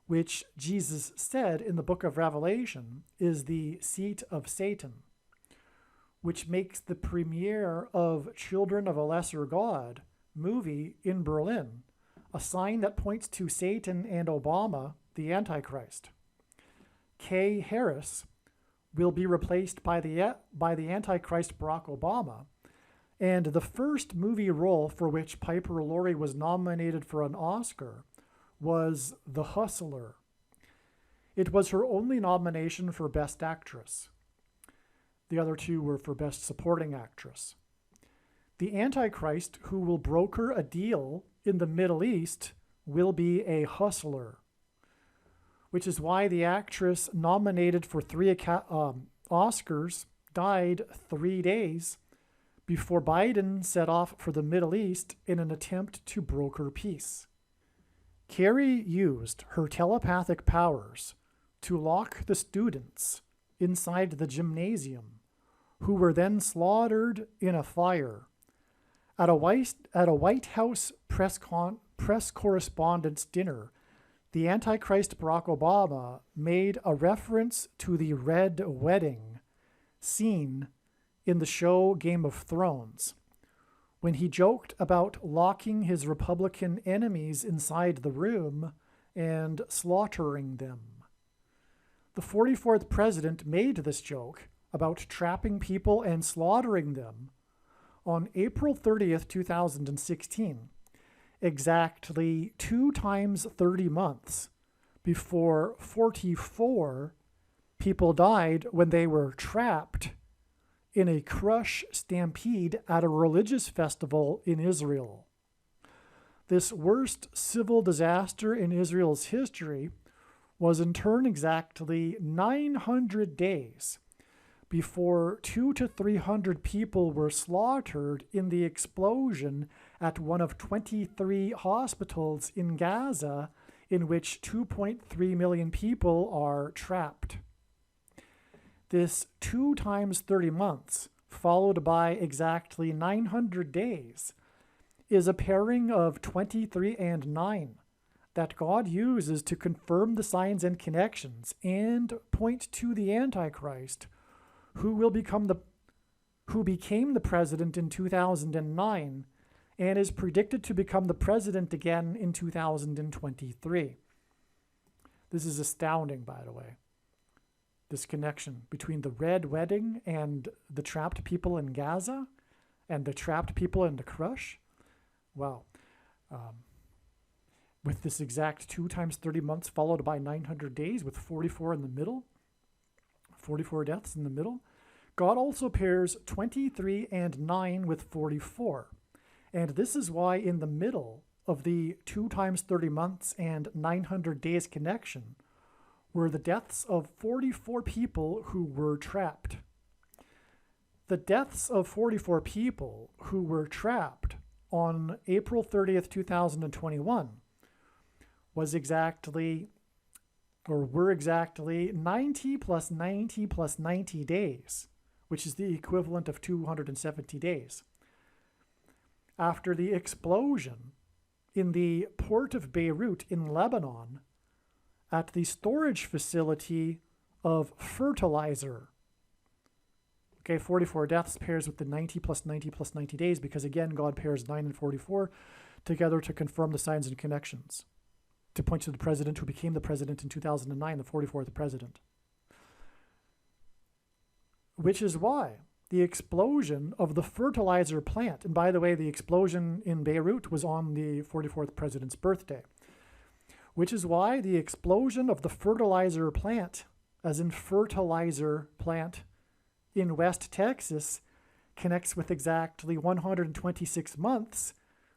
which Jesus said in the book of Revelation is the seat of Satan, which makes the premiere of Children of a Lesser God movie in Berlin a sign that points to Satan and Obama, the Antichrist. Kay Harris will be replaced by the Antichrist Barack Obama, and the first movie role for which Piper Laurie was nominated for an Oscar was The Hustler. It was her only nomination for Best Actress. The other 2 were for Best Supporting Actress. The Antichrist who will broker a deal in the Middle East will be a hustler, which is why the actress nominated for 3 Oscars died 3 days before Biden set off for the Middle East in an attempt to broker peace. Carrie used her telepathic powers to lock the students inside the gymnasium, who were then slaughtered in a fire. At a White House press correspondence dinner, the Antichrist Barack Obama made a reference to the Red Wedding scene in the show Game of Thrones, when he joked about locking his Republican enemies inside the room and slaughtering them. The 44th president made this joke about trapping people and slaughtering them on April 30th, 2016, exactly 2 times 30 months before 44 people died when they were trapped in a crush stampede at a religious festival in Israel. This worst civil disaster in Israel's history was in turn exactly 900 days before 200 to 300 people were slaughtered in the explosion at one of 23 hospitals in Gaza, in which 2.3 million people are trapped. This 2 times 30 months, followed by exactly 900 days, is a pairing of 23 and 9 that God uses to confirm the signs and connections and point to the Antichrist, who became the president in 2009 and is predicted to become the president again in 2023. This is astounding, by the way. This connection between the Red Wedding and the trapped people in Gaza and the trapped people in the crush. Wow. With this exact 2 times 30 months followed by 900 days with 44 in the middle, 44 deaths in the middle. God also pairs 23 and 9 with 44. And this is why in the middle of the 2 times 30 months and 900 days connection were the deaths of 44 people who were trapped. The deaths of 44 people who were trapped on April 30th, 2021 were exactly 90 plus 90 plus 90 days, which is the equivalent of 270 days. After the explosion in the port of Beirut in Lebanon at the storage facility of fertilizer. Okay, 44 deaths pairs with the 90 plus 90 plus 90 days because, again, God pairs 9 and 44 together to confirm the signs and connections, to point to the president who became the president in 2009, the 44th president. Which is why the explosion of the fertilizer plant, and by the way, the explosion in Beirut was on the 44th president's birthday, which is why the explosion of the fertilizer plant, as in fertilizer plant in West Texas, connects with exactly 126 months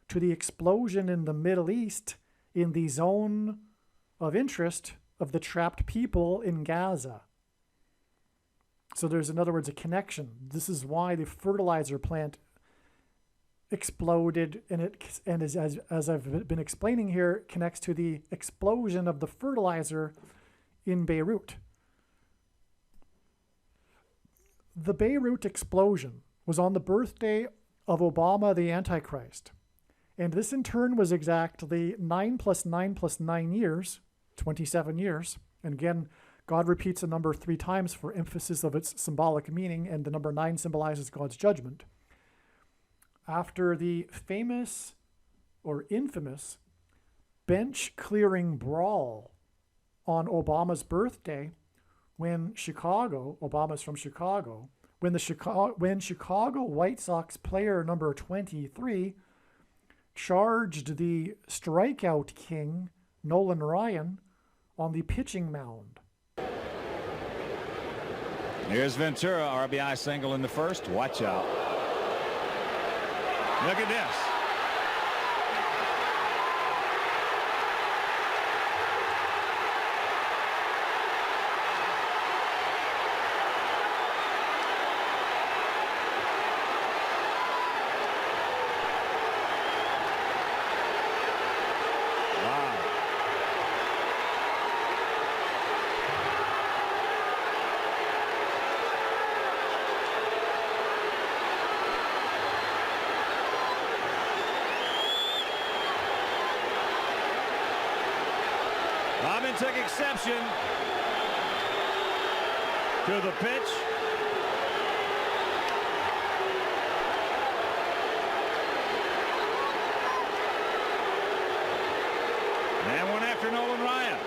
to the explosion in the Middle East in the zone of interest of the trapped people in Gaza. So there's, in other words, a connection. This is why the fertilizer plant exploded, and as I've been explaining here, connects to the explosion of the fertilizer in Beirut. The Beirut explosion was on the birthday of Obama the Antichrist. And this in turn was exactly 9 plus 9 plus 9 years, 27 years. And again, God repeats a number 3 times for emphasis of its symbolic meaning, and the number 9 symbolizes God's judgment. After the famous or infamous bench clearing brawl on Obama's birthday, when Obama's from Chicago, when Chicago White Sox player number 23 charged the strikeout king, Nolan Ryan, on the pitching mound. Here's Ventura, RBI single in the first. Watch out. Look at this. Robin took exception to the pitch. And one after Nolan Ryan.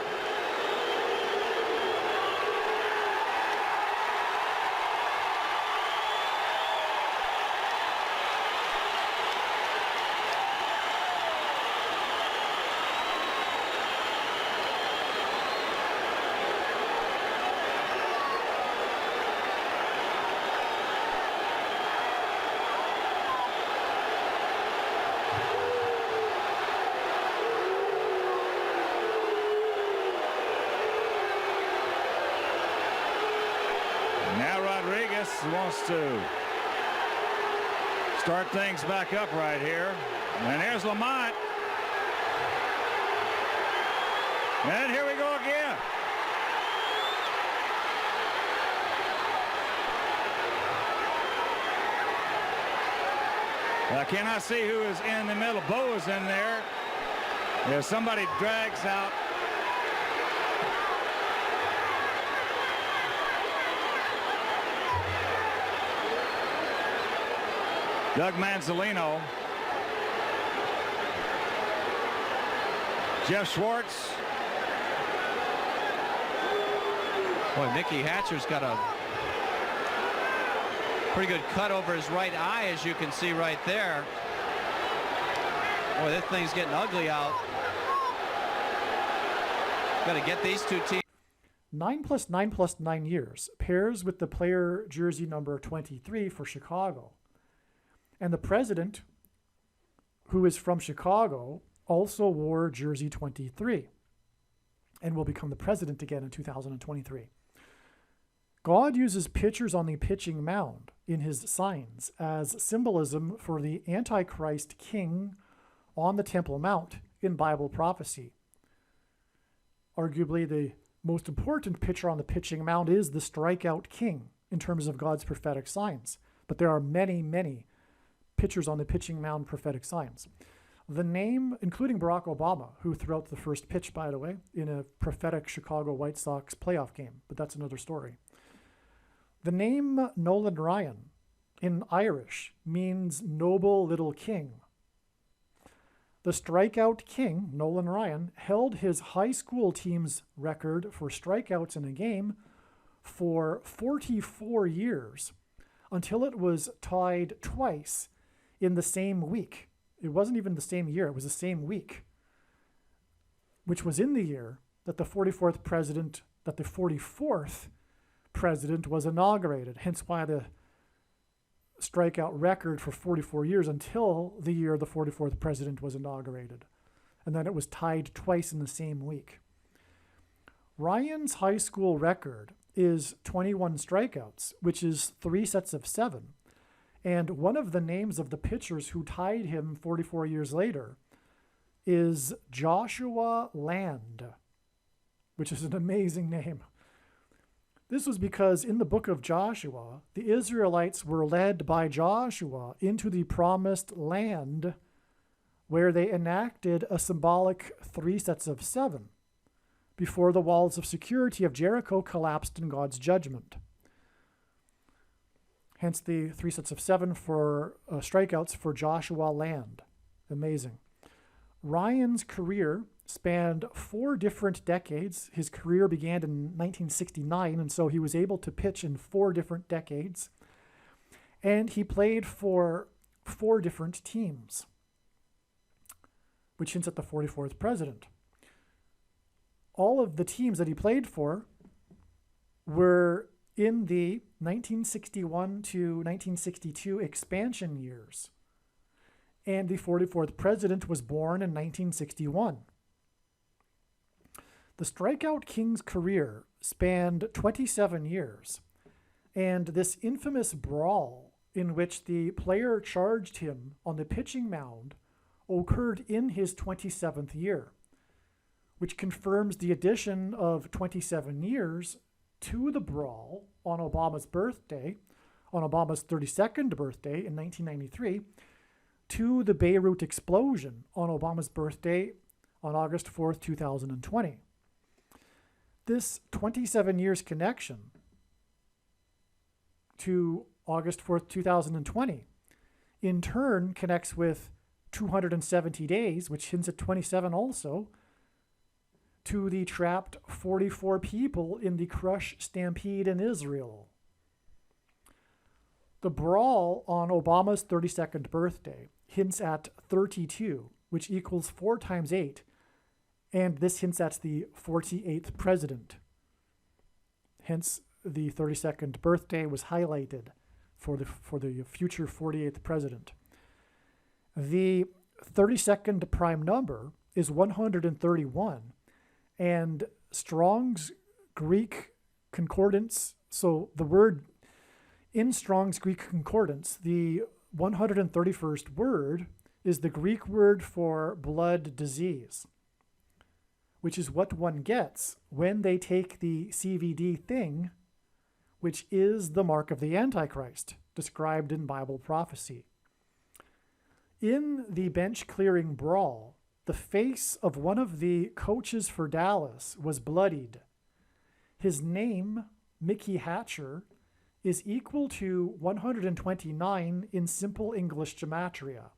Wants to start things back up right here. And here's Lamont. And here we go again. I cannot see who is in the middle. Bo is in there. Yeah, somebody drags out. Doug Manzolino. Jeff Schwartz. Boy, Mickey Hatcher's got a pretty good cut over his right eye, as you can see right there. Boy, this thing's getting ugly out. Got to get these two teams. 9 plus 9 plus 9 years pairs with the player jersey number 23 for Chicago. And the president who is from Chicago, also wore jersey 23 and will become the president again in 2023. God uses pitchers on the pitching mound in his signs as symbolism for the Antichrist king on the Temple Mount in Bible prophecy. Arguably, the most important pitcher on the pitching mound is the strikeout king in terms of God's prophetic signs. But there are many, many pitchers on the pitching mound prophetic signs. The name, including Barack Obama, who threw out the first pitch, by the way, in a prophetic Chicago White Sox playoff game, but that's another story. The name Nolan Ryan in Irish means noble little king. The strikeout king, Nolan Ryan, held his high school team's record for strikeouts in a game for 44 years until it was tied twice in the same week. It wasn't even the same year, it was the same week, which was in the year that the 44th president was inaugurated, hence why the strikeout record for 44 years until the year the 44th president was inaugurated. And then it was tied twice in the same week. Ryan's high school record is 21 strikeouts, which is 3 sets of 7. And one of the names of the pitchers who tied him 44 years later is Joshua Land, which is an amazing name. This was because in the book of Joshua, the Israelites were led by Joshua into the promised land where they enacted a symbolic 3 sets of 7 before the walls of security of Jericho collapsed in God's judgment. Hence the 3 sets of 7 for strikeouts for Joshua Land. Amazing. Ryan's career spanned 4 different decades. His career began in 1969, and so he was able to pitch in 4 different decades. And he played for 4 different teams, which hints at the 44th president. All of the teams that he played for were in the 1961 to 1962 expansion years. And the 44th president was born in 1961. The strikeout king's career spanned 27 years, and this infamous brawl in which the player charged him on the pitching mound occurred in his 27th year, which confirms the addition of 27 years to the brawl on Obama's birthday, on Obama's 32nd birthday in 1993, to the Beirut explosion on Obama's birthday on August 4th, 2020. This 27 years connection to August 4th, 2020, in turn connects with 270 days, which hints at 27 also, to the trapped 44 people in the Crush Stampede in Israel. The brawl on Obama's 32nd birthday hints at 32, which equals 4 times 8, and this hints at the 48th president. Hence, the 32nd birthday was highlighted for the future 48th president. The 32nd prime number is 131, and Strong's Greek concordance, so the word in Strong's Greek concordance, the 131st word is the Greek word for blood disease, which is what one gets when they take the CVD thing, which is the mark of the Antichrist, described in Bible prophecy. In the bench clearing brawl, the face of one of the coaches for Dallas was bloodied. His name, Mickey Hatcher, is equal to 129 in simple English gematria,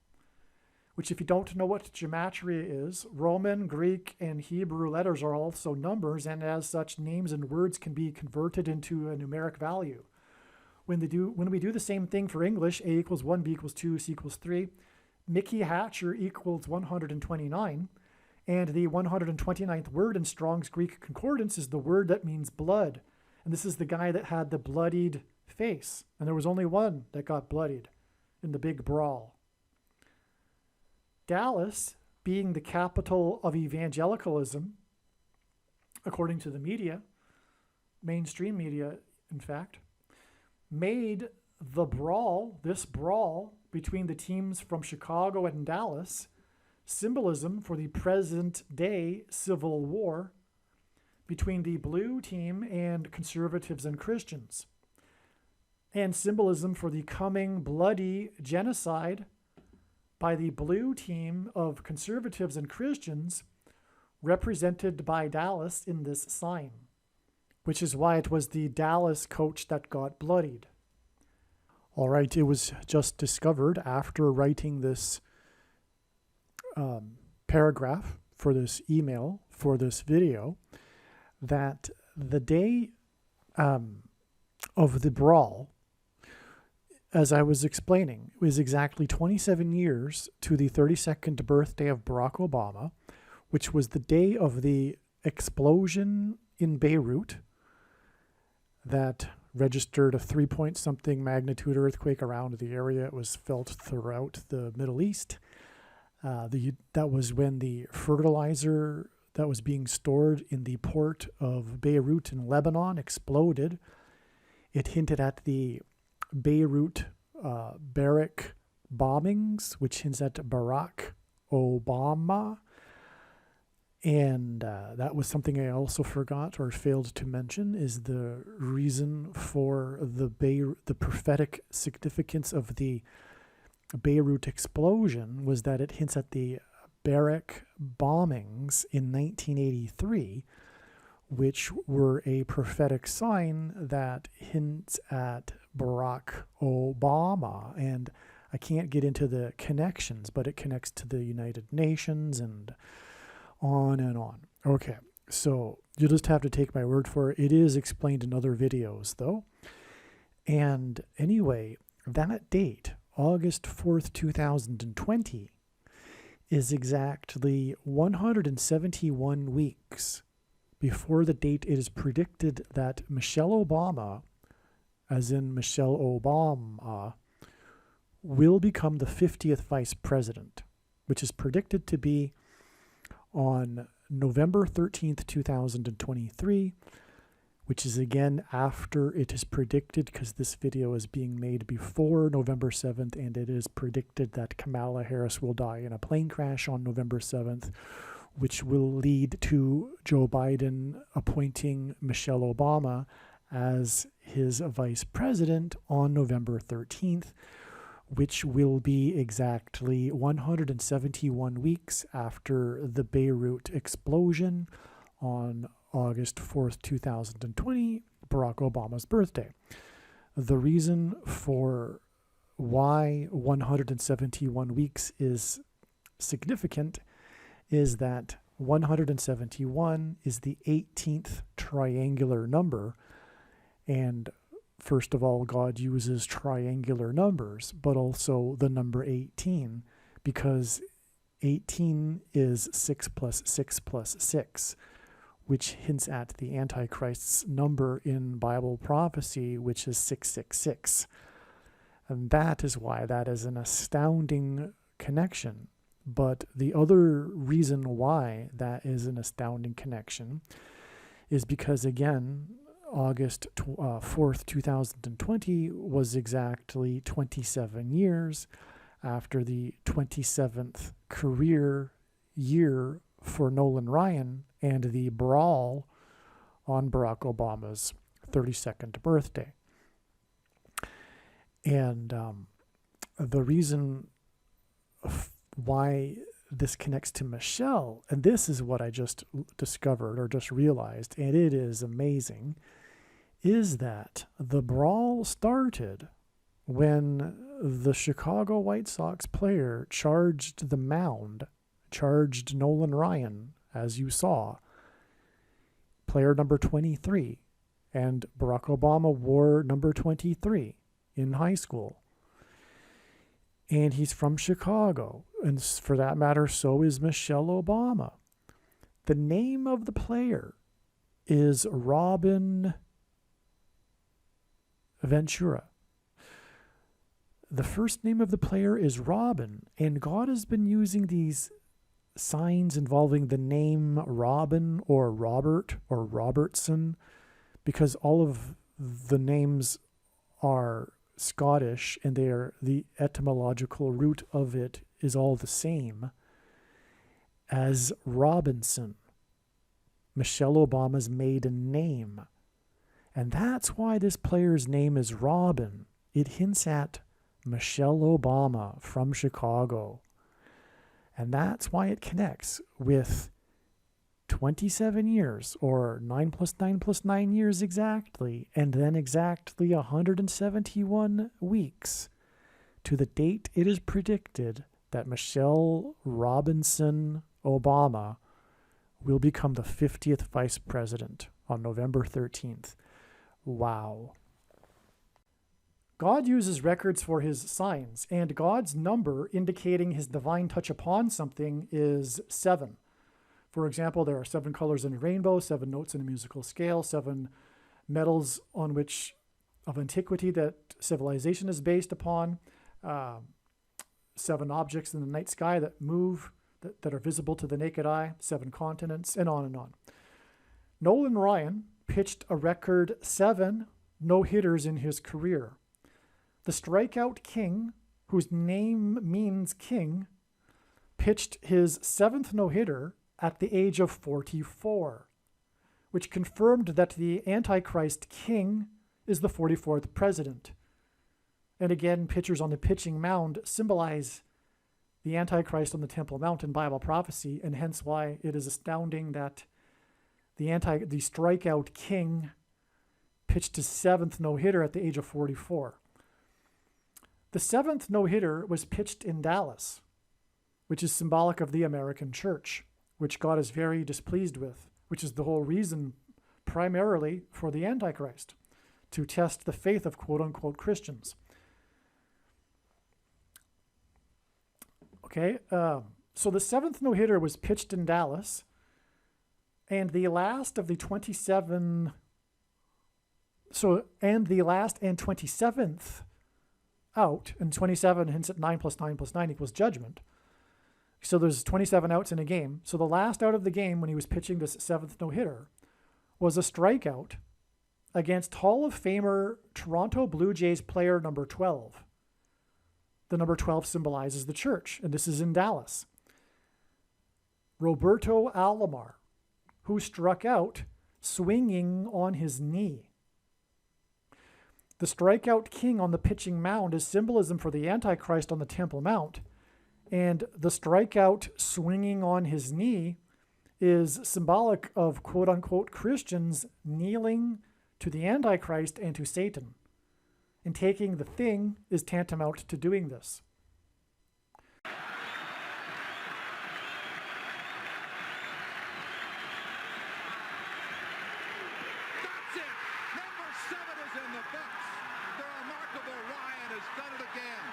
which, if you don't know what gematria is, Roman, Greek, and Hebrew letters are also numbers, and as such, names and words can be converted into a numeric value. When we do the same thing for English, A equals 1, B equals 2, C equals 3, Mickey Hatcher equals 129, and the 129th word in Strong's Greek concordance is the word that means blood. And this is the guy that had the bloodied face. And there was only one that got bloodied in the big brawl. Dallas, being the capital of evangelicalism, according to the media, mainstream media, in fact, made this brawl between the teams from Chicago and Dallas, symbolism for the present-day civil war between the blue team and conservatives and Christians, and symbolism for the coming bloody genocide by the blue team of conservatives and Christians, represented by Dallas in this sign, which is why it was the Dallas coach that got bloodied. All right, it was just discovered after writing this paragraph for this email, for this video, that the day of the brawl, as I was explaining, was exactly 27 years to the 32nd birthday of Barack Obama, which was the day of the explosion in Beirut that registered a 3-point-something magnitude earthquake around the area. It was felt throughout the Middle East. That was when the fertilizer that was being stored in the port of Beirut in Lebanon exploded. It hinted at the Beirut barrack bombings, which hints at Barack Obama. And that was something I also forgot or failed to mention, is the reason for the prophetic significance of the Beirut explosion was that it hints at the barrack bombings in 1983, which were a prophetic sign that hints at Barack Obama. And I can't get into the connections, but it connects to the United Nations and on and on. Okay, so you'll just have to take my word for it. It is explained in other videos, though. And anyway, that date, August 4th, 2020, is exactly 171 weeks before the date it is predicted that Michelle Obama, as in Michelle Obama, will become the 50th vice president, which is predicted to be on November 13th, 2023, which is again after it is predicted, because this video is being made before November 7th, and it is predicted that Kamala Harris will die in a plane crash on November 7th, which will lead to Joe Biden appointing Michelle Obama as his vice president on November 13th, which will be exactly 171 weeks after the Beirut explosion on August 4th, 2020, Barack Obama's birthday. The reason for why 171 weeks is significant is that 171 is the 18th triangular number, and first of all, God uses triangular numbers, but also the number 18, because 18 is 6 plus 6 plus 6, which hints at the Antichrist's number in Bible prophecy, which is 666. And that is why that is an astounding connection. But the other reason why that is an astounding connection is because, again, August 4th, 2020 was exactly 27 years after the 27th career year for Nolan Ryan and the brawl on Barack Obama's 32nd birthday. And the reason why this connects to Michelle, and this is what I just discovered or just realized, and it is amazing, is that the brawl started when the Chicago White Sox player charged the mound, charged Nolan Ryan, as you saw, player number 23, and Barack Obama wore number 23 in high school. And he's from Chicago, and for that matter, so is Michelle Obama. The name of the player is Robin Ventura. the first name of the player is Robin, and God has been using these signs involving the name Robin or Robert or Robertson because all of the names are Scottish and the etymological root of it is all the same as Robinson, Michelle Obama's maiden name. And that's why this player's name is Robin. It hints at Michelle Obama from Chicago. And that's why it connects with 27 years, or 9 plus 9 plus 9 years exactly, and then exactly 171 weeks to the date it is predicted that Michelle Robinson Obama will become the 50th vice president on November 13th. Wow. God uses records for his signs, and God's number indicating his divine touch upon something is 7. For example, there are 7 colors in a rainbow, 7 notes in a musical scale, 7 metals on which of antiquity that civilization is based upon, 7 objects in the night sky that move, that are visible to the naked eye, 7 continents, and on and on. Nolan Ryan pitched a record 7 no-hitters in his career. The strikeout king, whose name means king, pitched his 7th no-hitter at the age of 44, which confirmed that the Antichrist king is the 44th president. And again, pitchers on the pitching mound symbolize the Antichrist on the Temple Mount in Bible prophecy, and hence why it is astounding that the strikeout king pitched his 7th no-hitter at the age of 44. The 7th no-hitter was pitched in Dallas, which is symbolic of the American church, which God is very displeased with, which is the whole reason primarily for the Antichrist, to test the faith of quote-unquote Christians. Okay, so the 7th no-hitter was pitched in Dallas, and the last of the 27... the last and 27th out, and 27 hints at 9 plus 9 plus 9 equals judgment. So there's 27 outs in a game. So the last out of the game when he was pitching this 7th no-hitter was a strikeout against Hall of Famer Toronto Blue Jays player number 12. The number 12 symbolizes the church, and this is in Dallas. Roberto Alomar, who struck out swinging on his knee. The strikeout king on the pitching mound is symbolism for the Antichrist on the Temple Mount, and the strikeout swinging on his knee is symbolic of quote-unquote Christians kneeling to the Antichrist and to Satan. And taking the thing is tantamount to doing this. That's it! Number 7 is in the books. The remarkable Ryan has done it again.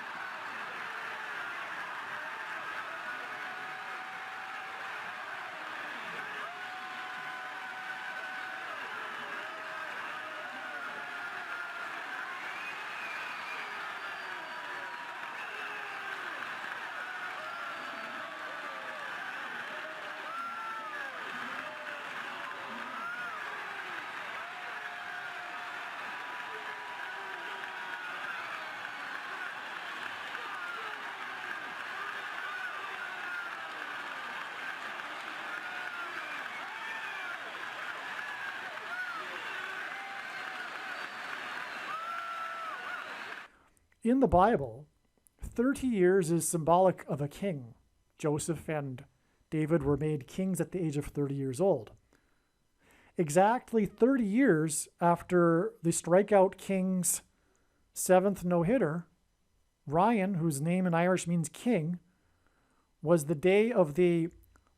In the Bible, 30 years is symbolic of a king. Joseph and David were made kings at the age of 30 years old. Exactly 30 years after the strikeout king's 7th no-hitter, Ryan, whose name in Irish means king, was the day of the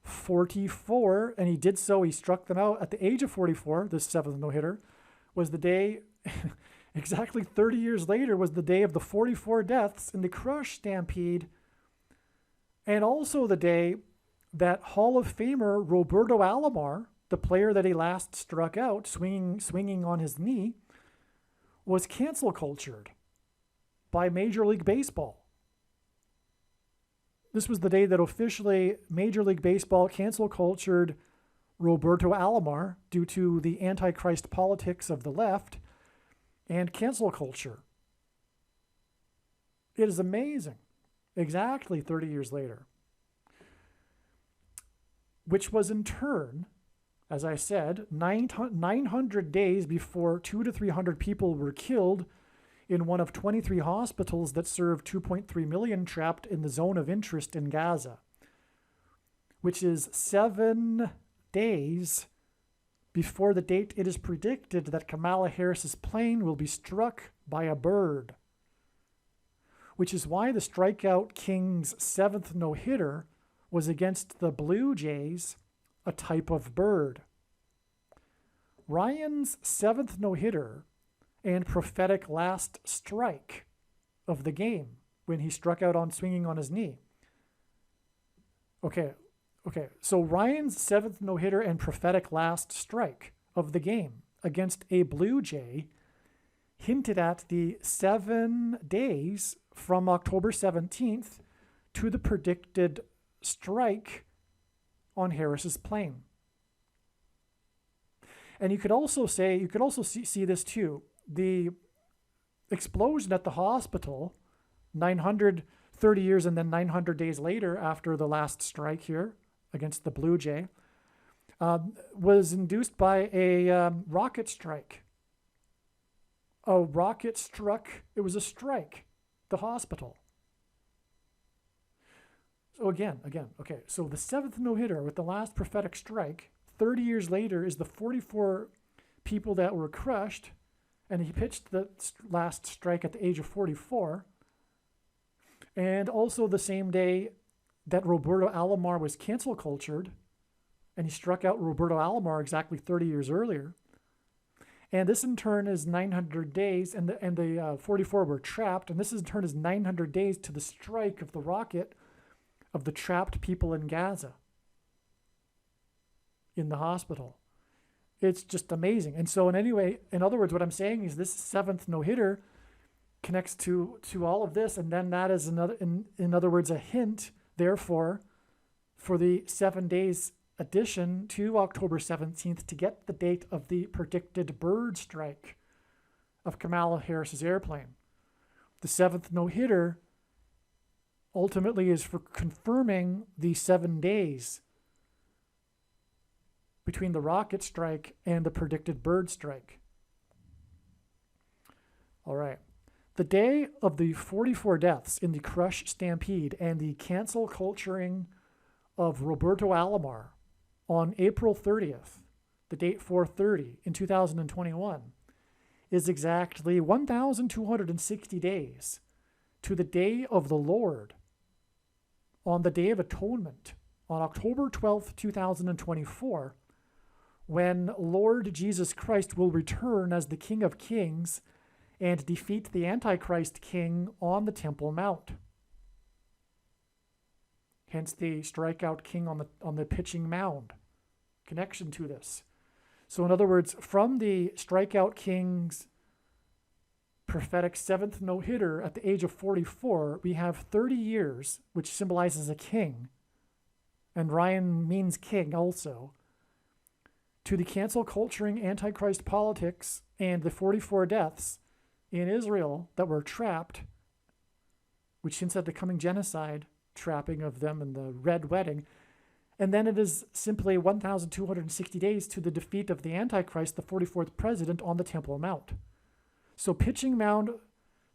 44, and he did so, he struck them out at the age of 44, this 7th no-hitter, was the day... Exactly 30 years later was the day of the 44 deaths in the Crush Stampede, and also the day that Hall of Famer Roberto Alomar, the player that he last struck out, swinging on his knee, was cancel cultured. by Major League Baseball. This was the day that officially Major League Baseball cancel cultured Roberto Alomar due to the antichrist politics of the left and cancel culture. It is amazing. Exactly 30 years later. Which was in turn, as I said, 900 days before 200 to 300 people were killed in one of 23 hospitals that served 2.3 million trapped in the zone of interest in Gaza, which is 7 days before the date it is predicted that Kamala Harris's plane will be struck by a bird, which is why the strikeout king's 7th no-hitter was against the Blue Jays, a type of bird. Ryan's 7th no-hitter and prophetic last strike of the game when he struck out on swinging on his knee. Okay, so Ryan's 7th no-hitter and prophetic last strike of the game against a Blue Jay hinted at the 7 days from October 17th to the predicted strike on Harris's plane. And you could also see this too. The explosion at the hospital, 930 years and then 900 days later after the last strike here against the Blue Jay, was induced by a rocket strike. A rocket struck, it was a strike, the hospital. So again, okay, so the 7th no-hitter with the last prophetic strike, 30 years later, is the 44 people that were crushed, and he pitched the last strike at the age of 44. And also the same day that Roberto Alomar was cancel cultured, and he struck out Roberto Alomar exactly 30 years earlier. And this in turn is 900 days, and the 44 were trapped, and this in turn is 900 days to the strike of the rocket of the trapped people in Gaza, in the hospital. It's just amazing. And so in other words, what I'm saying is this 7th no-hitter connects to all of this, and then that is in other words, a hint, therefore, for the 7 days addition to October 17th to get the date of the predicted bird strike of Kamala Harris's airplane. The 7th no-hitter ultimately is for confirming the 7 days between the rocket strike and the predicted bird strike. All right. The day of the 44 deaths in the Crush Stampede and the cancel culturing of Roberto Alomar on April 30th, the date 4/30 in 2021, is exactly 1,260 days to the day of the Lord on the Day of Atonement on October 12th, 2024, when Lord Jesus Christ will return as the King of Kings and defeat the Antichrist king on the Temple Mount. Hence the strikeout king on the pitching mound. Connection to this. So in other words, from the strikeout king's prophetic 7th no-hitter at the age of 44, we have 30 years, which symbolizes a king, and Ryan means king also, to the cancel culturing Antichrist politics and the 44 deaths in Israel that were trapped, which hints at the coming genocide, trapping of them in the Red Wedding. And then it is simply 1,260 days to the defeat of the Antichrist, the 44th president, on the Temple Mount. So pitching mound,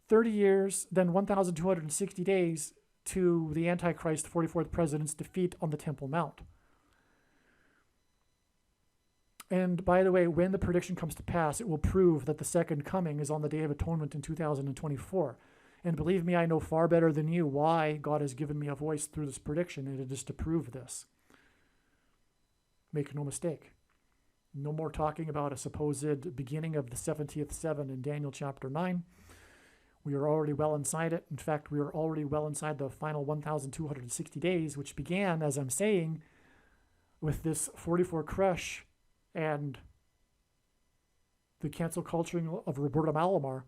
30 years, then 1,260 days to the Antichrist, 44th president's defeat on the Temple Mount. And by the way, when the prediction comes to pass, it will prove that the second coming is on the Day of Atonement in 2024. And believe me, I know far better than you why God has given me a voice through this prediction, and it is to prove this. Make no mistake. No more talking about a supposed beginning of the 70th seven in Daniel chapter 9. We are already well inside it. In fact, we are already well inside the final 1,260 days, which began, as I'm saying, with this 44 crush and the cancel culturing of Roberto Alomar.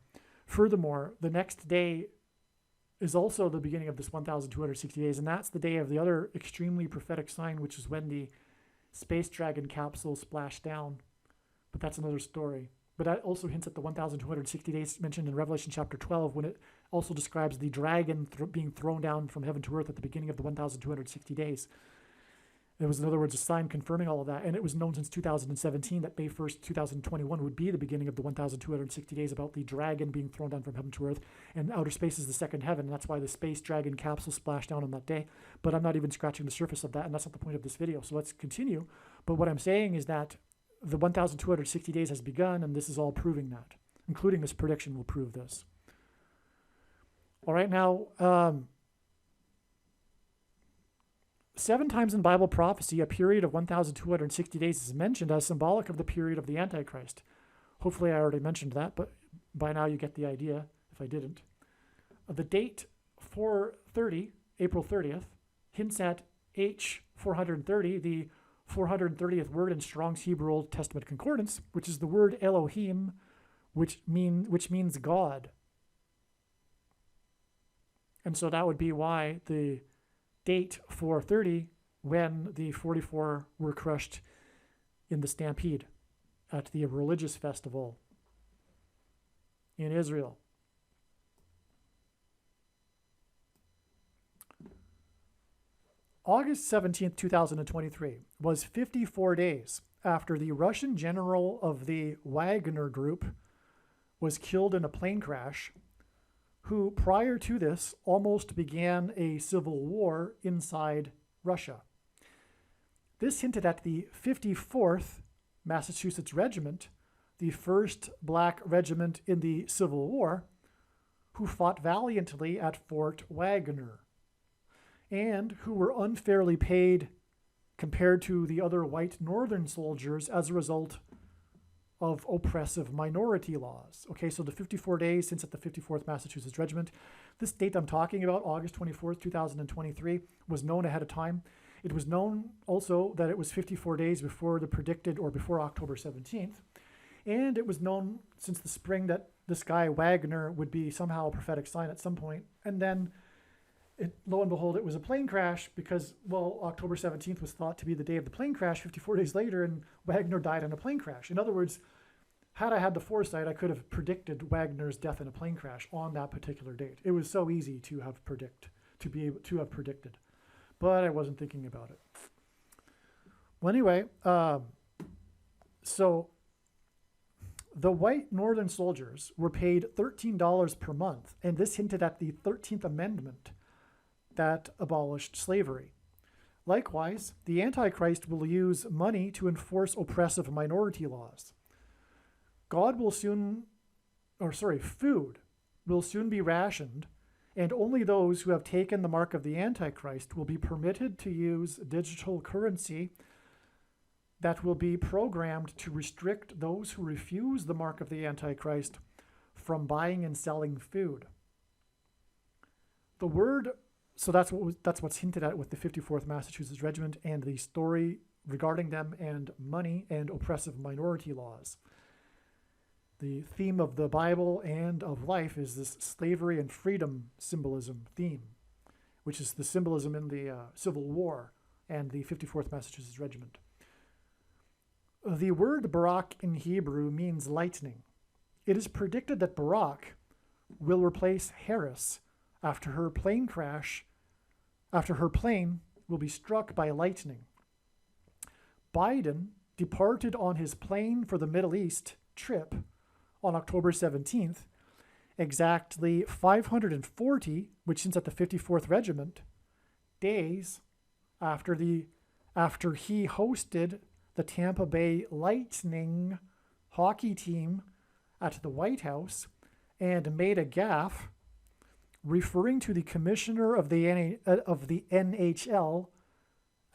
Furthermore, the next day is also the beginning of this 1,260 days, and that's the day of the other extremely prophetic sign, which is when the Space Dragon capsule splashed down. But that's another story. But that also hints at the 1,260 days mentioned in Revelation chapter 12, when it also describes the dragon being thrown down from heaven to earth at the beginning of the 1,260 days. It was, in other words, a sign confirming all of that. And it was known since 2017 that May 1st, 2021 would be the beginning of the 1,260 days, about the dragon being thrown down from heaven to earth. And outer space is the second heaven. And that's why the Space Dragon capsule splashed down on that day. But I'm not even scratching the surface of that. And that's not the point of this video. So let's continue. But what I'm saying is that the 1,260 days has begun, and this is all proving that. Including this prediction will prove this. All right, now... 7 times in Bible prophecy, a period of 1,260 days is mentioned as symbolic of the period of the Antichrist. Hopefully I already mentioned that, but by now you get the idea, if I didn't. The date 430, April 30th, hints at H430, the 430th word in Strong's Hebrew Old Testament Concordance, which is the word Elohim, which means God. And so that would be why the date 430, when the 44 were crushed in the stampede at the religious festival in Israel. August 17th, 2023 was 54 days after the Russian general of the Wagner Group was killed in a plane crash, who prior to this almost began a civil war inside Russia. This hinted at the 54th Massachusetts Regiment, the first black regiment in the Civil War, who fought valiantly at Fort Wagner, and who were unfairly paid compared to the other white northern soldiers as a result of oppressive minority laws. Okay, so the 54 days since at the 54th Massachusetts Regiment. This date I'm talking about, August 24th, 2023, was known ahead of time. It was known also that it was 54 days before the predicted, or before October 17th. And it was known since the spring that this guy Wagner would be somehow a prophetic sign at some point. And then, lo and behold, it was a plane crash because, well, October 17th was thought to be the day of the plane crash 54 days later, and Wagner died in a plane crash. In other words, had I had the foresight, I could have predicted Wagner's death in a plane crash on that particular date. It was so easy to have predicted, but I wasn't thinking about it. Well, anyway, so the white northern soldiers were paid $13 per month, and this hinted at the 13th Amendment that abolished slavery. Likewise, the Antichrist will use money to enforce oppressive minority laws. Food will soon be rationed, and only those who have taken the mark of the Antichrist will be permitted to use digital currency that will be programmed to restrict those who refuse the mark of the Antichrist from buying and selling food. So that's what's hinted at with the 54th Massachusetts Regiment and the story regarding them and money and oppressive minority laws. The theme of the Bible and of life is this slavery and freedom symbolism theme, which is the symbolism in the Civil War and the 54th Massachusetts Regiment. The word Barak in Hebrew means lightning. It is predicted that Barak will replace Harris after her plane will be struck by lightning. Biden departed on his plane for the Middle East trip on October 17th, exactly 540, which is at the 54th Regiment, days after he hosted the Tampa Bay Lightning hockey team at the White House and made a gaffe referring to the commissioner of the NHL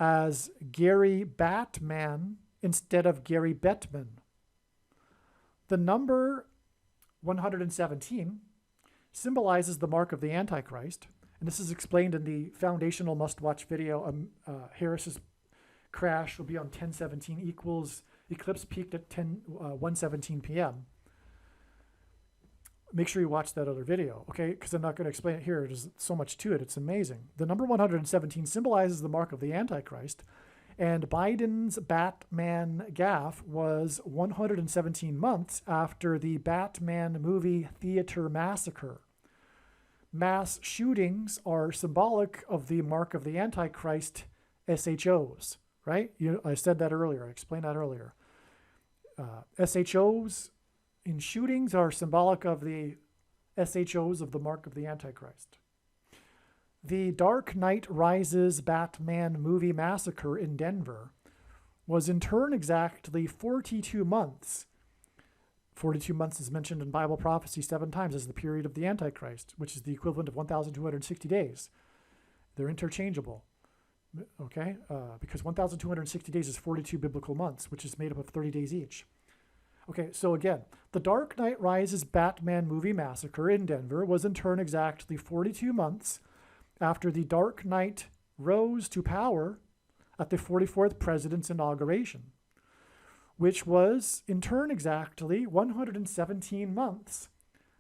as Gary Batman instead of Gary Bettman. The number 117 symbolizes the mark of the Antichrist, and this is explained in the foundational must-watch video. Harris's crash will be on 10/17 equals eclipse peaked at 1:17 p.m. make sure you watch that other video, okay? Because I'm not going to explain it here. There's so much to it. It's amazing. The number 117 symbolizes the mark of the Antichrist, and Biden's Batman gaffe was 117 months after the Batman movie theater massacre. Mass shootings are symbolic of the mark of the Antichrist, SHOs, right? I said that earlier. I explained that earlier. SHOs in shootings are symbolic of the SHOs of the mark of the Antichrist. The Dark Knight Rises Batman movie massacre in Denver was in turn exactly 42 months. 42 months is mentioned in Bible prophecy 7 times as the period of the Antichrist, which is the equivalent of 1,260 days. They're interchangeable, okay? Because 1,260 days is 42 biblical months, which is made up of 30 days each. Okay, so again, the Dark Knight Rises Batman movie massacre in Denver was in turn exactly 42 months after the Dark Knight rose to power at the 44th president's inauguration, which was in turn exactly 117 months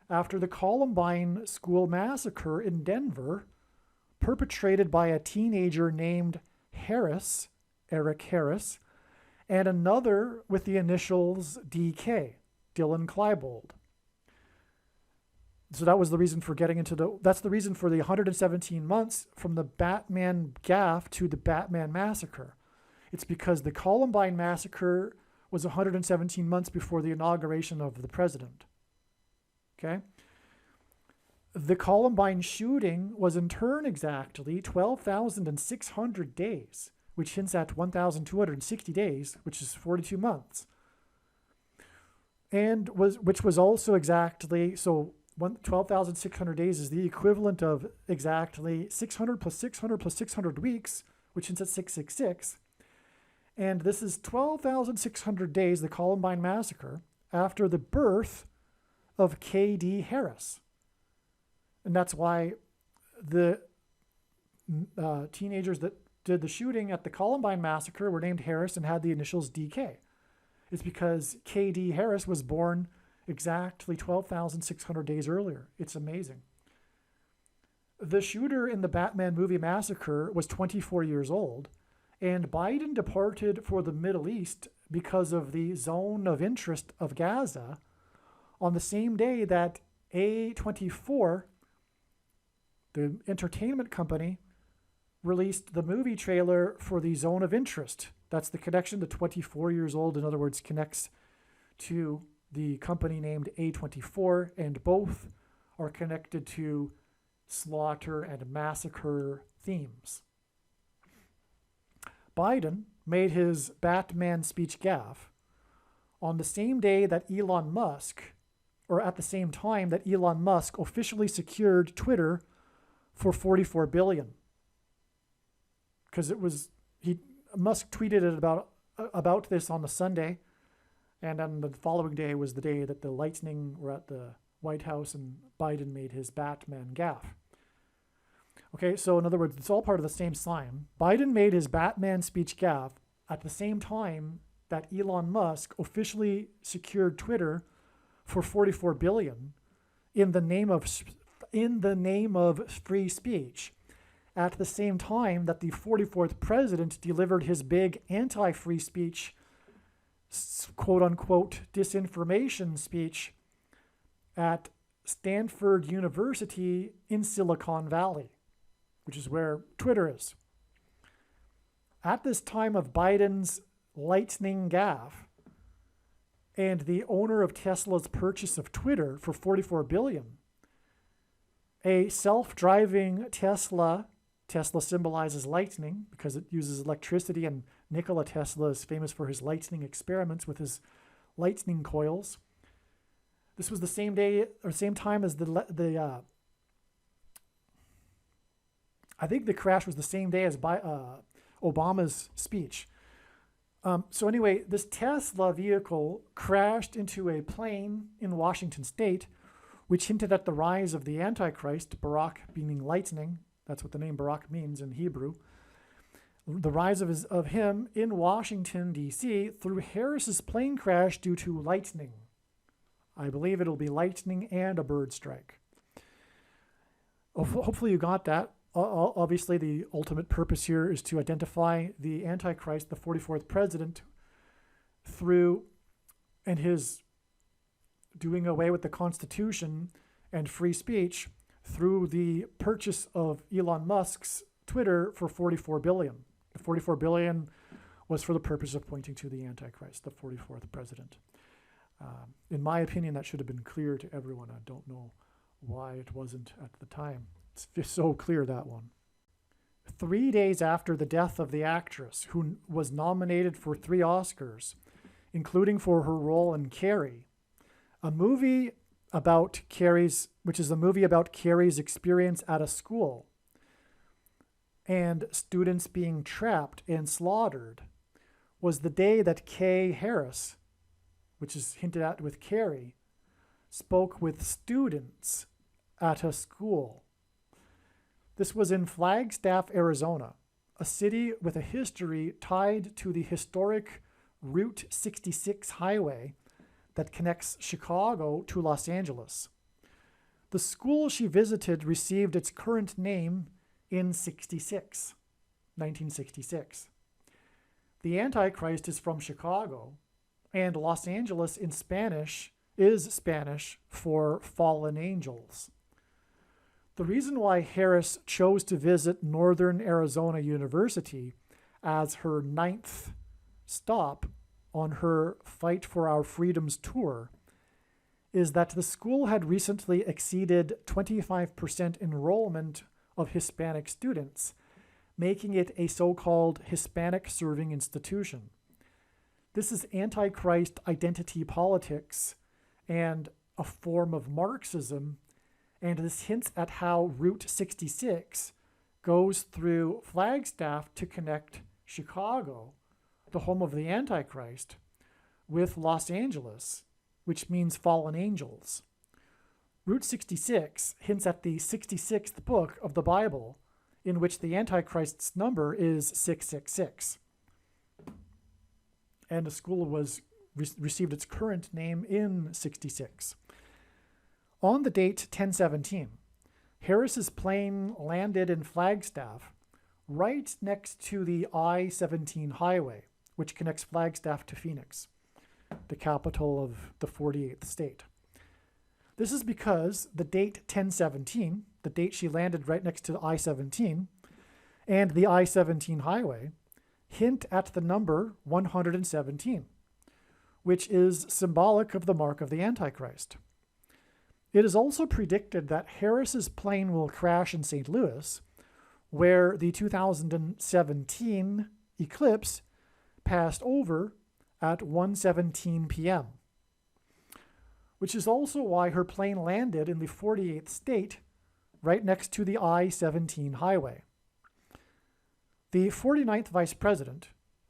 after the Columbine school massacre in Denver, perpetrated by a teenager named Harris, Eric Harris, and another with the initials DK, Dylan Klebold. So that was the reason for that's the reason for the 117 months from the Batman gaffe to the Batman massacre. It's because the Columbine massacre was 117 months before the inauguration of the president. Okay? The Columbine shooting was in turn exactly 12,600 days, which hints at 1,260 days, which is 42 months. And which was also exactly, 12,600 days is the equivalent of exactly 600 plus 600 plus 600 weeks, which hints at 666. And this is 12,600 days, the Columbine massacre, after the birth of K.D. Harris. And that's why the teenagers that did the shooting at the Columbine massacre were named Harris and had the initials DK. It's because K.D. Harris was born exactly 12,600 days earlier. It's amazing. The shooter in the Batman movie massacre was 24 years old, and Biden departed for the Middle East because of the zone of interest of Gaza on the same day that A24, the entertainment company, released the movie trailer for the zone of interest. That's the connection to 24 years old. In other words, connects to the company named A24, and both are connected to slaughter and massacre themes. Biden made his Batman speech gaffe on the same day that Elon Musk, or at the same time that Elon Musk officially secured Twitter for $44 billion. Because Musk tweeted it about this on the Sunday, and then the following day was the day that the Lightning were at the White House and Biden made his Batman gaffe. Okay, so in other words, it's all part of the same sign. Biden made his Batman speech gaffe at the same time that Elon Musk officially secured Twitter for $44 billion in the name of free speech. At the same time that the 44th president delivered his big anti-free speech, quote-unquote disinformation speech at Stanford University in Silicon Valley, which is where Twitter is. At this time of Biden's lightning gaffe and the owner of Tesla's purchase of Twitter for $44 billion, a self-driving Tesla symbolizes lightning because it uses electricity, and Nikola Tesla is famous for his lightning experiments with his lightning coils. This was the same day or same time as I think the crash was the same day as Obama's speech. So anyway, this Tesla vehicle crashed into a plane in Washington state, which hinted at the rise of the Antichrist, Barak meaning lightning. That's what the name Barak means in Hebrew. The rise of him in Washington, D.C. through Harris's plane crash due to lightning. I believe it'll be lightning and a bird strike. Hopefully you got that. Obviously, the ultimate purpose here is to identify the Antichrist, the 44th president, through and his doing away with the Constitution and free speech through the purchase of Elon Musk's Twitter for $44 billion. The $44 billion was for the purpose of pointing to the Antichrist, the 44th president. In my opinion, that should have been clear to everyone. I don't know why it wasn't at the time. It's just so clear, that one. 3 days after the death of the actress, who was nominated for 3 Oscars, including for her role in Carrie, a movie about Carrie's, which is a movie about Carrie's experience at a school and students being trapped and slaughtered, was the day that Kay Harris, which is hinted at with Carrie, spoke with students at a school. This was in Flagstaff, Arizona, a city with a history tied to the historic Route 66 highway that connects Chicago to Los Angeles. The school she visited received its current name in 1966. The Antichrist is from Chicago, and Los Angeles in Spanish is Spanish for fallen angels. The reason why Harris chose to visit Northern Arizona University as her 9th stop on her Fight for Our Freedoms tour is that the school had recently exceeded 25% enrollment of Hispanic students, making it a so-called Hispanic serving institution. This is Antichrist identity politics and a form of Marxism, and this hints at how Route 66 goes through Flagstaff to connect Chicago, the home of the Antichrist, with Los Angeles, which means fallen angels. Route 66 hints at the 66th book of the Bible, in which the Antichrist's number is 666. And the school received its current name in 66. On the date 10/17, Harris's plane landed in Flagstaff, right next to the I-17 highway, which connects Flagstaff to Phoenix, the capital of the 48th state. This is because the date 10/17, the date she landed right next to the I-17, and the I-17 highway hint at the number 117, which is symbolic of the mark of the Antichrist. It is also predicted that Harris's plane will crash in St. Louis, where the 2017 eclipse passed over at 1:17 p.m., which is also why her plane landed in the 48th state right next to the I-17 highway. The 49th vice president,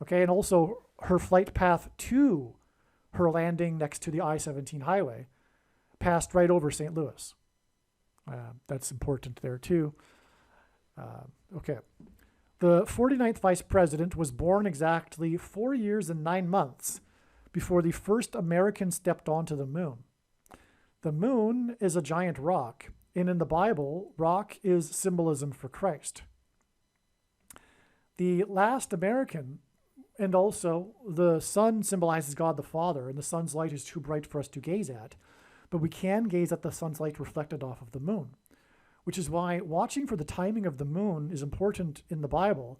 and also her flight path to her landing next to the I-17 highway, passed right over St. Louis. That's important there too. The 49th vice president was born exactly 4 years and 9 months before the first American stepped onto the moon. The moon is a giant rock, and in the Bible, rock is symbolism for Christ. The last American, and also the sun symbolizes God the Father, and the sun's light is too bright for us to gaze at, but we can gaze at the sun's light reflected off of the moon, which is why watching for the timing of the moon is important in the Bible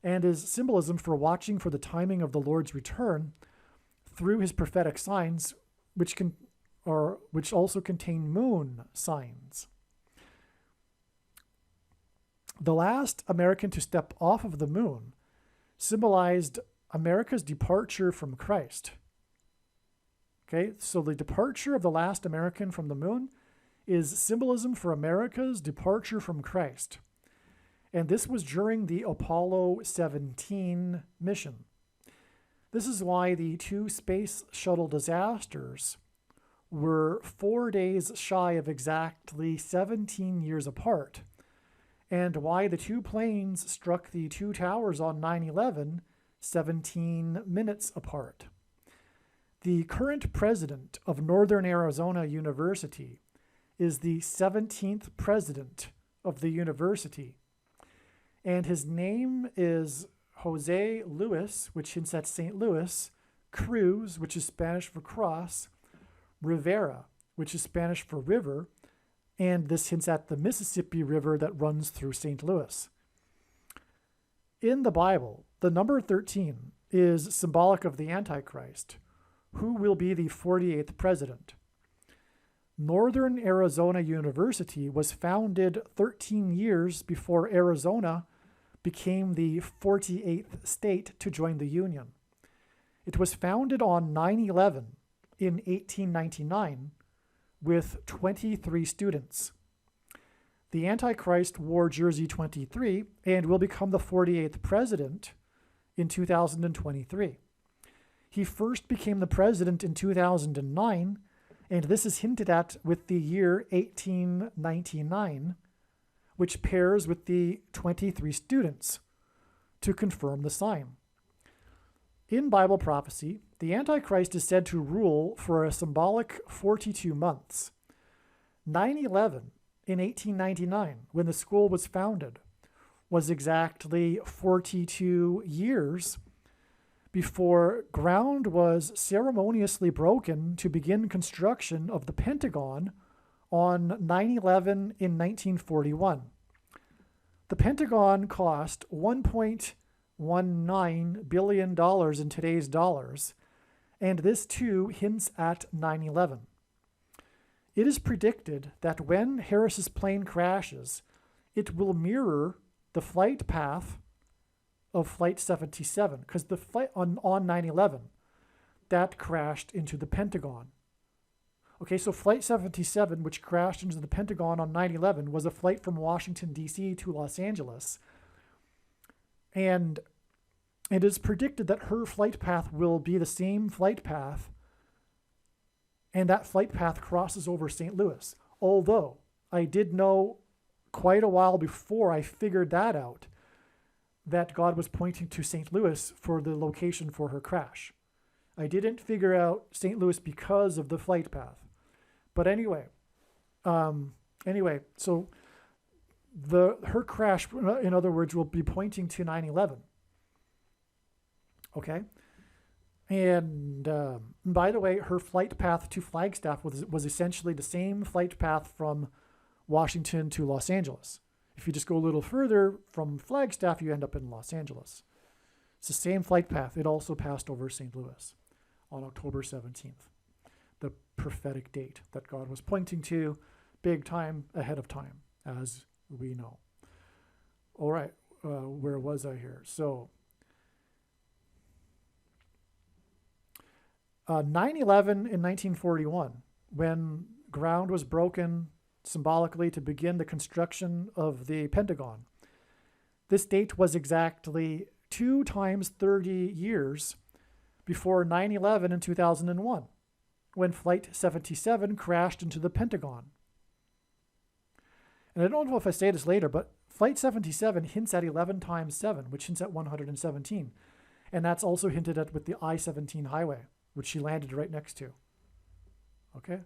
and is symbolism for watching for the timing of the Lord's return through his prophetic signs, which also contain moon signs. The last American to step off of the moon symbolized America's departure from Christ. So the departure of the last American from the moon is symbolism for America's departure from Christ. And this was during the Apollo 17 mission. This is why the 2 space shuttle disasters were 4 days shy of exactly 17 years apart, and why the 2 planes struck the 2 towers on 9/11 17 minutes apart. The current president of Northern Arizona University is the 17th president of the university. And his name is Jose Luis, which hints at St. Louis, Cruz, which is Spanish for cross, Rivera, which is Spanish for river, and this hints at the Mississippi River that runs through St. Louis. In the Bible, the number 13 is symbolic of the Antichrist, who will be the 48th president. Northern Arizona University was founded 13 years before Arizona became the 48th state to join the Union. It was founded on 9/11 in 1899 with 23 students. The Antichrist wore jersey 23 and will become the 48th president in 2023. He first became the president in 2009, and this is hinted at with the year 1899, which pairs with the 23 students to confirm the sign. In Bible prophecy, the Antichrist is said to rule for a symbolic 42 months. 9/11 in 1899, when the school was founded, was exactly 42 years before ground was ceremoniously broken to begin construction of the Pentagon on 9/11 in 1941. The Pentagon cost $1.19 billion in today's dollars, and this too hints at 9/11. It is predicted that when Harris's plane crashes, it will mirror the flight path of Flight 77, because the flight on 9/11, that crashed into the Pentagon. Okay, so Flight 77, which crashed into the Pentagon on 9/11, was a flight from Washington, D.C. to Los Angeles. And it is predicted that her flight path will be the same flight path, and that flight path crosses over St. Louis. Although I did know quite a while before I figured that out, that God was pointing to St. Louis for the location for her crash. I didn't figure out St. Louis because of the flight path. But anyway, so her crash, in other words, will be pointing to 9/11. Okay? And by the way, her flight path to Flagstaff was essentially the same flight path from Washington to Los Angeles. If you just go a little further from Flagstaff, you end up in Los Angeles. It's the same flight path. It also passed over St. Louis on October 17th, the prophetic date that God was pointing to big time ahead of time, as we know. All right, where was I here? So 9/11 in 1941, when ground was broken symbolically to begin the construction of the Pentagon. This date was exactly 2 times 30 years before 9/11 in 2001, when Flight 77 crashed into the Pentagon. And I don't know if I say this later, but Flight 77 hints at 11 times 7, which hints at 117. And that's also hinted at with the I-17 highway, which she landed right next to. Okay?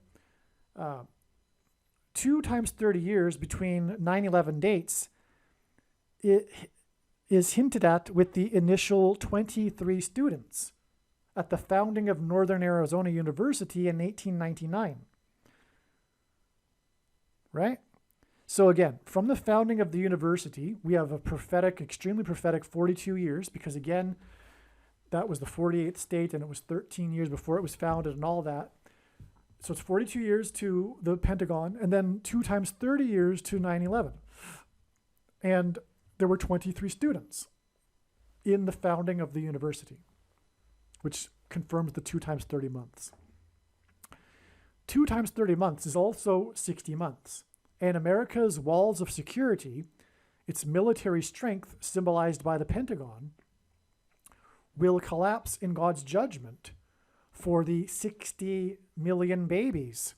2 times 30 years between 9/11 dates, it is hinted at with the initial 23 students at the founding of Northern Arizona University in 1899. Right? So again, from the founding of the university, we have a prophetic, extremely prophetic 42 years, because again, that was the 48th state, and it was 13 years before it was founded and all that. So it's 42 years to the Pentagon, and then 2 times 30 years to 9/11. And there were 23 students in the founding of the university, which confirms the 2 times 30 months. 2 times 30 months is also 60 months. And America's walls of security, its military strength symbolized by the Pentagon, will collapse in God's judgment for the 60 million babies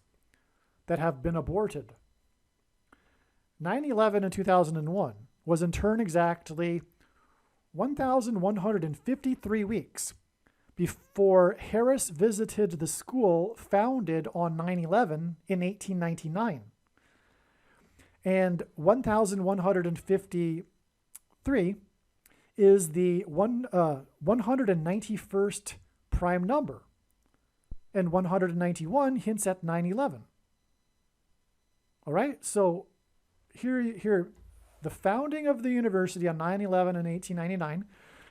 that have been aborted. 9/11 in 2001 was in turn exactly 1,153 weeks before Harris visited the school founded on 9/11 in 1899. And 1153 is the 191st prime number. And 191 hints at 9/11. All right, so here, the founding of the university on 9/11 in 1899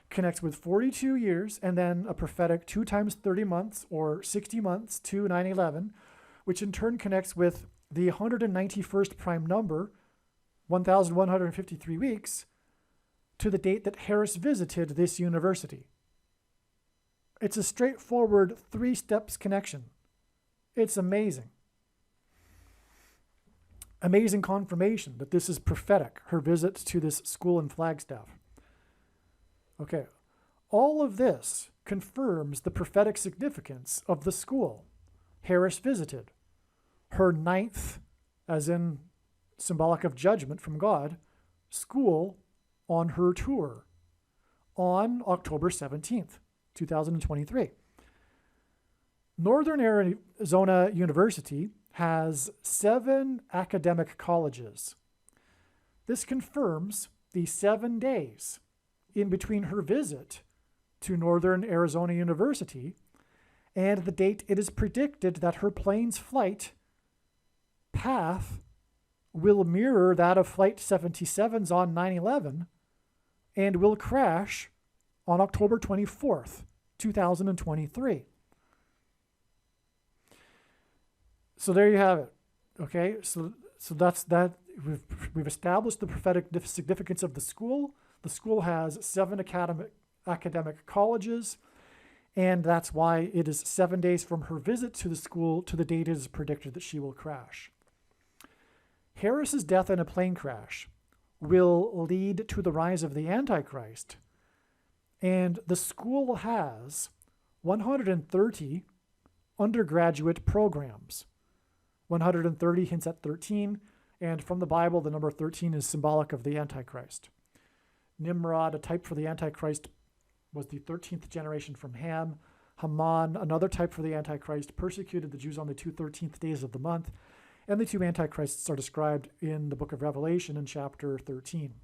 connects with 42 years and then a prophetic 2 times 30 months or 60 months to 9/11, which in turn connects with the 191st prime number, 1,153 weeks, to the date that Harris visited this university. It's a straightforward 3 steps connection. It's amazing. Amazing confirmation that this is prophetic, her visit to this school in Flagstaff. Okay, all of this confirms the prophetic significance of the school Harris visited, her 9th, as in symbolic of judgment from God, school on her tour on October 17th, 2023. Northern Arizona University has 7 academic colleges. This confirms the 7 days in between her visit to Northern Arizona University and the date it is predicted that her plane's flight path will mirror that of Flight 77's on 9/11 and will crash on October 24th, 2023. So there you have it. Okay, so that's that. We've established the prophetic significance of the school. The school has 7 academic colleges, and that's why it is 7 days from her visit to the school to the date it is predicted that she will crash. Harris's death in a plane crash will lead to the rise of the Antichrist, and the school has 130 undergraduate programs. 130 hints at 13, and from the Bible, the number 13 is symbolic of the Antichrist. Nimrod, a type for the Antichrist, was the 13th generation from Ham. Haman, another type for the Antichrist, persecuted the Jews on the 2 13th days of the month, and the 2 Antichrists are described in the book of Revelation in chapter 13.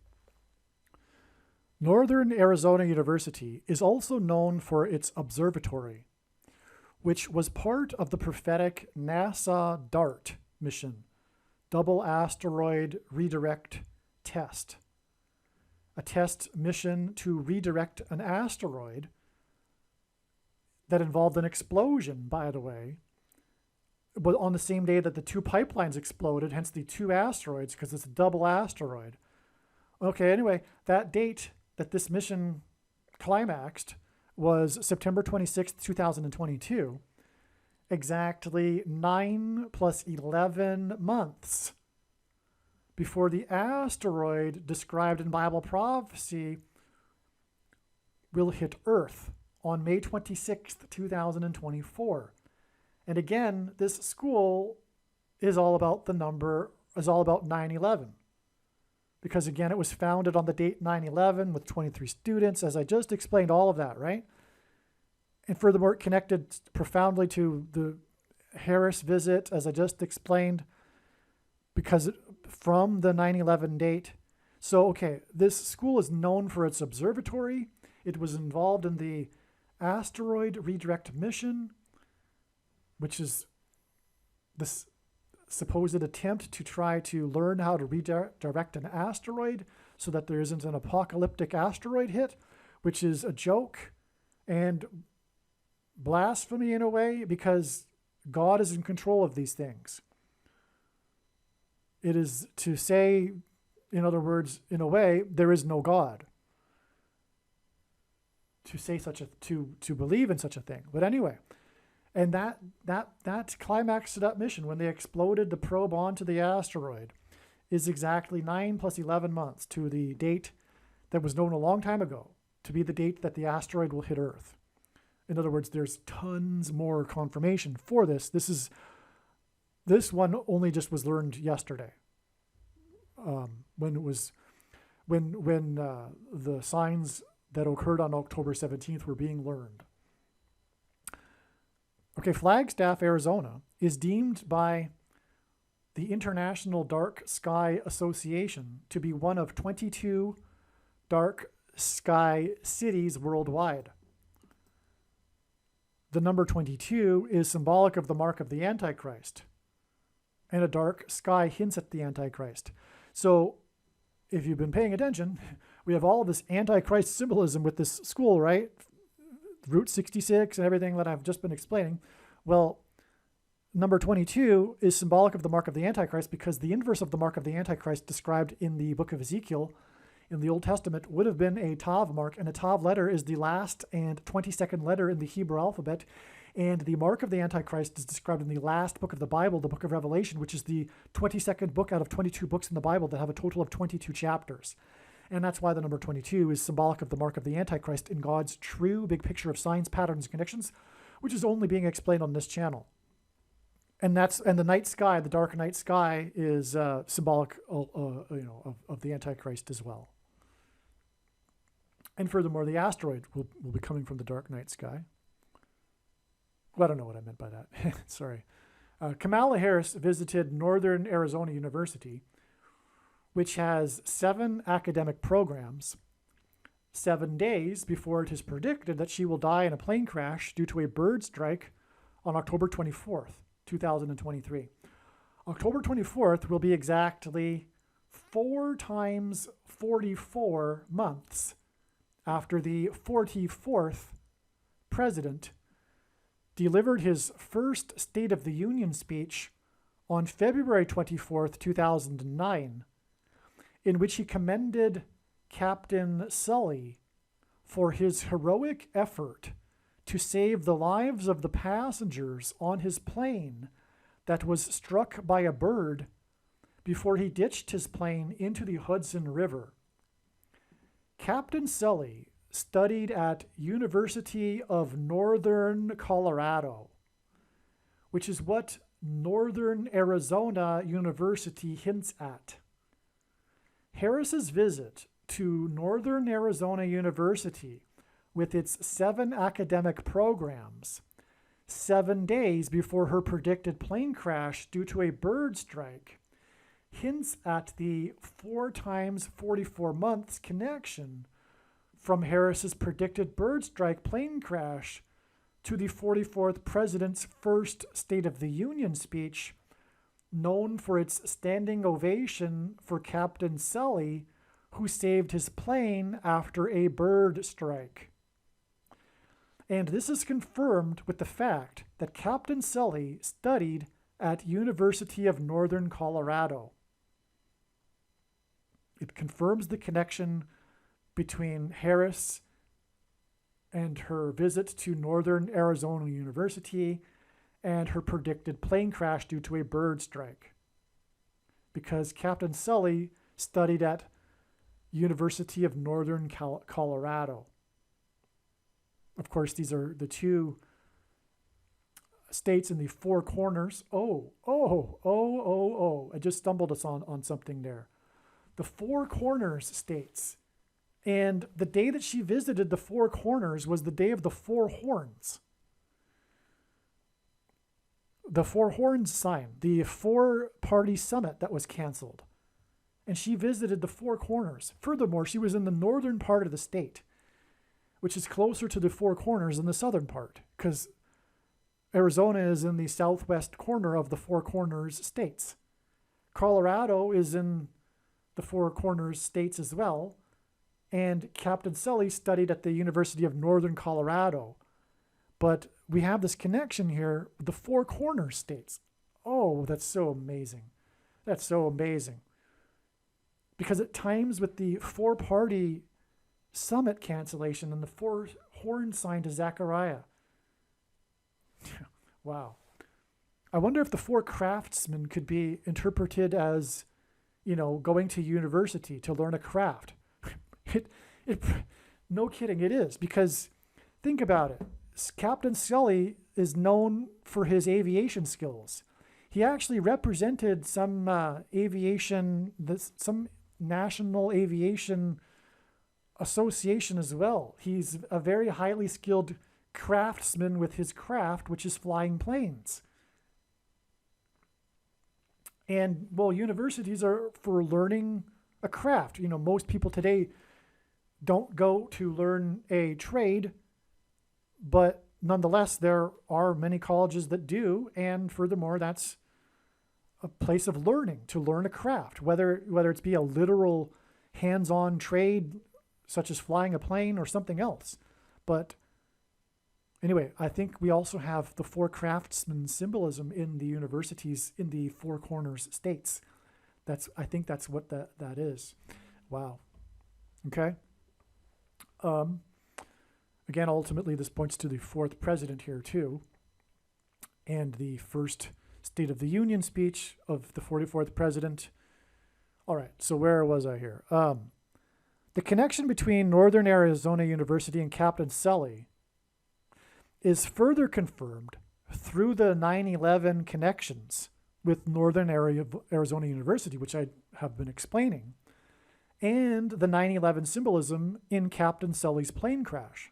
Northern Arizona University is also known for its observatory, which was part of the prophetic NASA DART mission, Double Asteroid Redirect Test, a test mission to redirect an asteroid that involved an explosion, by the way, but on the same day that the 2 pipelines exploded, hence the 2 asteroids, because it's a double asteroid. Okay, anyway, that date that this mission climaxed was September 26th, 2022, exactly 9 plus 11 months before the asteroid described in Bible prophecy will hit Earth on May 26th, 2024. And again, this school is all about 9/11. Because again, it was founded on the date 9/11 with 23 students, as I just explained all of that, right? And furthermore, it connected profoundly to the Harris visit, as I just explained, because from the 9/11 date. So, okay, this school is known for its observatory. It was involved in the asteroid redirect mission, which is this supposed attempt to try to learn how to redirect an asteroid so that there isn't an apocalyptic asteroid hit, which is a joke and blasphemy in a way, because God is in control of these things. It is to say, in other words, in a way, there is no God. To say to believe in such a thing. But anyway, and that climax to that mission, when they exploded the probe onto the asteroid, is exactly 9 plus 11 months to the date that was known a long time ago to be the date that the asteroid will hit Earth. In other words, there's tons more confirmation for this. This one only just was learned yesterday, when the signs that occurred on October 17th were being learned. Okay, Flagstaff, Arizona is deemed by the International Dark Sky Association to be one of 22 dark sky cities worldwide. The number 22 is symbolic of the mark of the Antichrist, and a dark sky hints at the Antichrist. So if you've been paying attention, we have all of this Antichrist symbolism with this school, right? Route 66 and everything that I've just been explaining. Well, number 22 is symbolic of the mark of the Antichrist, because the inverse of the mark of the Antichrist described in the book of Ezekiel in the Old Testament would have been a Tav mark, and a Tav letter is the last and 22nd letter in the Hebrew alphabet. And the mark of the Antichrist is described in the last book of the Bible, the book of Revelation, which is the 22nd book out of 22 books in the Bible that have a total of 22 chapters. And that's why the number 22 is symbolic of the mark of the Antichrist in God's true big picture of signs, patterns, and connections, which is only being explained on this channel. And the night sky, the dark night sky, is symbolic, of the Antichrist as well. And furthermore, the asteroid will be coming from the dark night sky. Well, I don't know what I meant by that. Sorry. Kamala Harris visited Northern Arizona University, which has 7 academic programs, 7 days before it is predicted that she will die in a plane crash due to a bird strike on October 24th, 2023. October 24th will be exactly 4 times 44 months after the 44th president delivered his first State of the Union speech on February 24th, 2009, in which he commended Captain Sully for his heroic effort to save the lives of the passengers on his plane that was struck by a bird before he ditched his plane into the Hudson River. Captain Sully studied at University of Northern Colorado, which is what Northern Arizona University hints at. Harris's visit to Northern Arizona University with its 7 academic programs, 7 days before her predicted plane crash due to a bird strike, hints at the 4 times 44 months connection from Harris's predicted bird strike plane crash to the 44th president's first State of the Union speech, known for its standing ovation for Captain Sully, who saved his plane after a bird strike. And this is confirmed with the fact that Captain Sully studied at University of Northern Colorado. It confirms the connection between Harris and her visit to Northern Arizona University and her predicted plane crash due to a bird strike, because Captain Sully studied at University of Northern Colorado. Of course, these are the 2 states in the 4 corners. I just stumbled us on something there. The 4 corners states. And the day that she visited the 4 corners was the day of the 4 horns. The 4 horns sign, the 4-party summit that was canceled. And she visited the 4 corners. Furthermore, she was in the northern part of the state, which is closer to the 4 corners than the southern part, because Arizona is in the southwest corner of the 4 corners states. Colorado is in the 4 corners states as well. And Captain Sully studied at the University of Northern Colorado. But we have this connection here with the 4 corners states. Oh, that's so amazing. That's so amazing. Because it times with the 4-party summit cancellation and the 4 horn sign to Zechariah. Wow. I wonder if the 4 craftsmen could be interpreted as, going to university to learn a craft. No kidding, it is, because think about it. Captain Sully is known for his aviation skills. He actually represented some national aviation association as well. He's a very highly skilled craftsman with his craft, which is flying planes. And, well, universities are for learning a craft. You know, most people today don't go to learn a trade, but nonetheless, there are many colleges that do. And furthermore, that's a place of learning, to learn a craft, whether it's be a literal hands-on trade, such as flying a plane or something else. But anyway, I think we also have the four craftsmen symbolism in the universities in the Four Corners states. I think that's what that is. Wow. Okay. Again, ultimately, this points to the fourth president here too, and the first State of the Union speech of the 44th president. All right. So where was I here? The connection between Northern Arizona University and Captain Sully is further confirmed through the 9/11 connections with Northern Arizona University, which I have been explaining, and the 9/11 symbolism in Captain Sully's plane crash.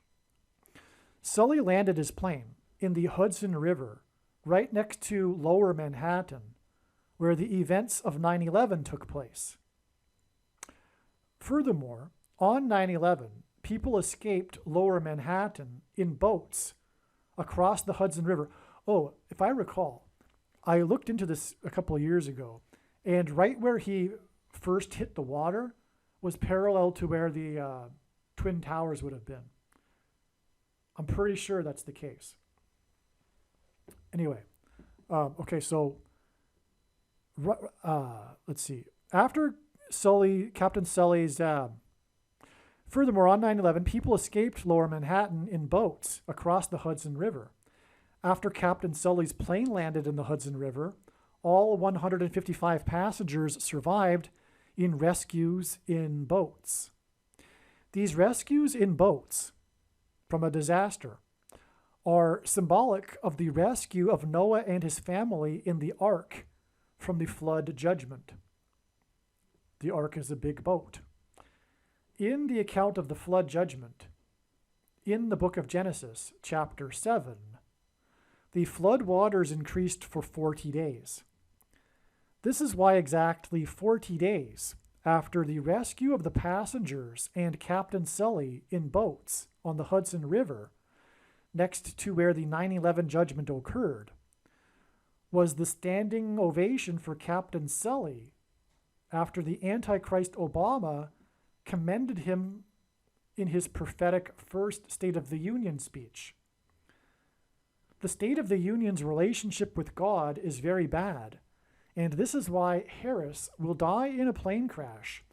Sully landed his plane in the Hudson River right next to Lower Manhattan, where the events of 9/11 took place. Furthermore, on 9/11, people escaped Lower Manhattan in boats across the Hudson River. Oh, if I recall, I looked into this a couple of years ago, and right where he first hit the water was parallel to where the Twin Towers would have been. I'm pretty sure that's the case. Anyway, okay, so let's see. After Captain Sully's... Furthermore, on 9/11, people escaped Lower Manhattan in boats across the Hudson River. After Captain Sully's plane landed in the Hudson River, all 155 passengers survived in rescues in boats. These rescues in boats from a disaster are symbolic of the rescue of Noah and his family in the ark from the flood judgment. The ark is a big boat. In the account of the flood judgment, in the book of Genesis, chapter 7, the flood waters increased for 40 days. This is why exactly 40 days after the rescue of the passengers and Captain Sully in boats on the Hudson River, next to where the 9/11 judgment occurred, was the standing ovation for Captain Sully after the Antichrist Obama commended him in his prophetic first State of the Union speech. The State of the Union's relationship with God is very bad, and this is why Harris will die in a plane crash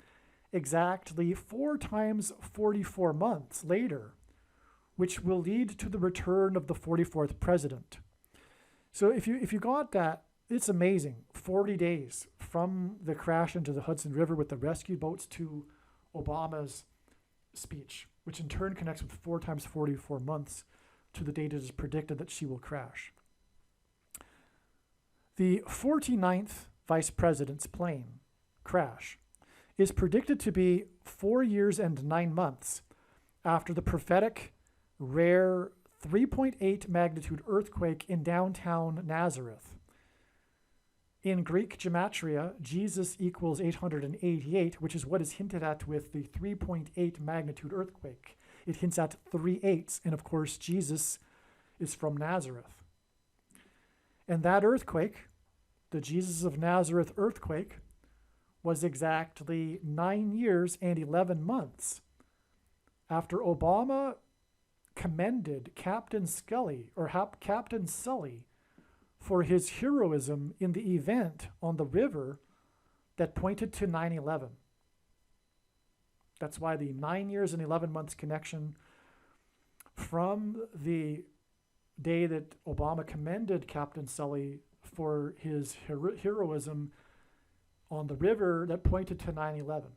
exactly 4 times 44 months later, which will lead to the return of the 44th president. So if you got that, it's amazing. 40 days from the crash into the Hudson River with the rescue boats to Obama's speech, which in turn connects with 4 times 44 months to the date it is predicted that she will crash. The 49th vice president's plane crash is predicted to be 4 years and 9 months after the prophetic, rare 3.8 magnitude earthquake in downtown Nazareth. In Greek gematria, Jesus equals 888, which is what is hinted at with the 3.8 magnitude earthquake. It hints at 3 8s, and of course, Jesus is from Nazareth. And that earthquake, the Jesus of Nazareth earthquake, was exactly 9 years and 11 months after Obama commended Captain Sully for his heroism in the event on the river that pointed to 9/11. That's why the 9 years and 11 months connection from the day that Obama commended Captain Sully for his heroism on the river that pointed to 9/11.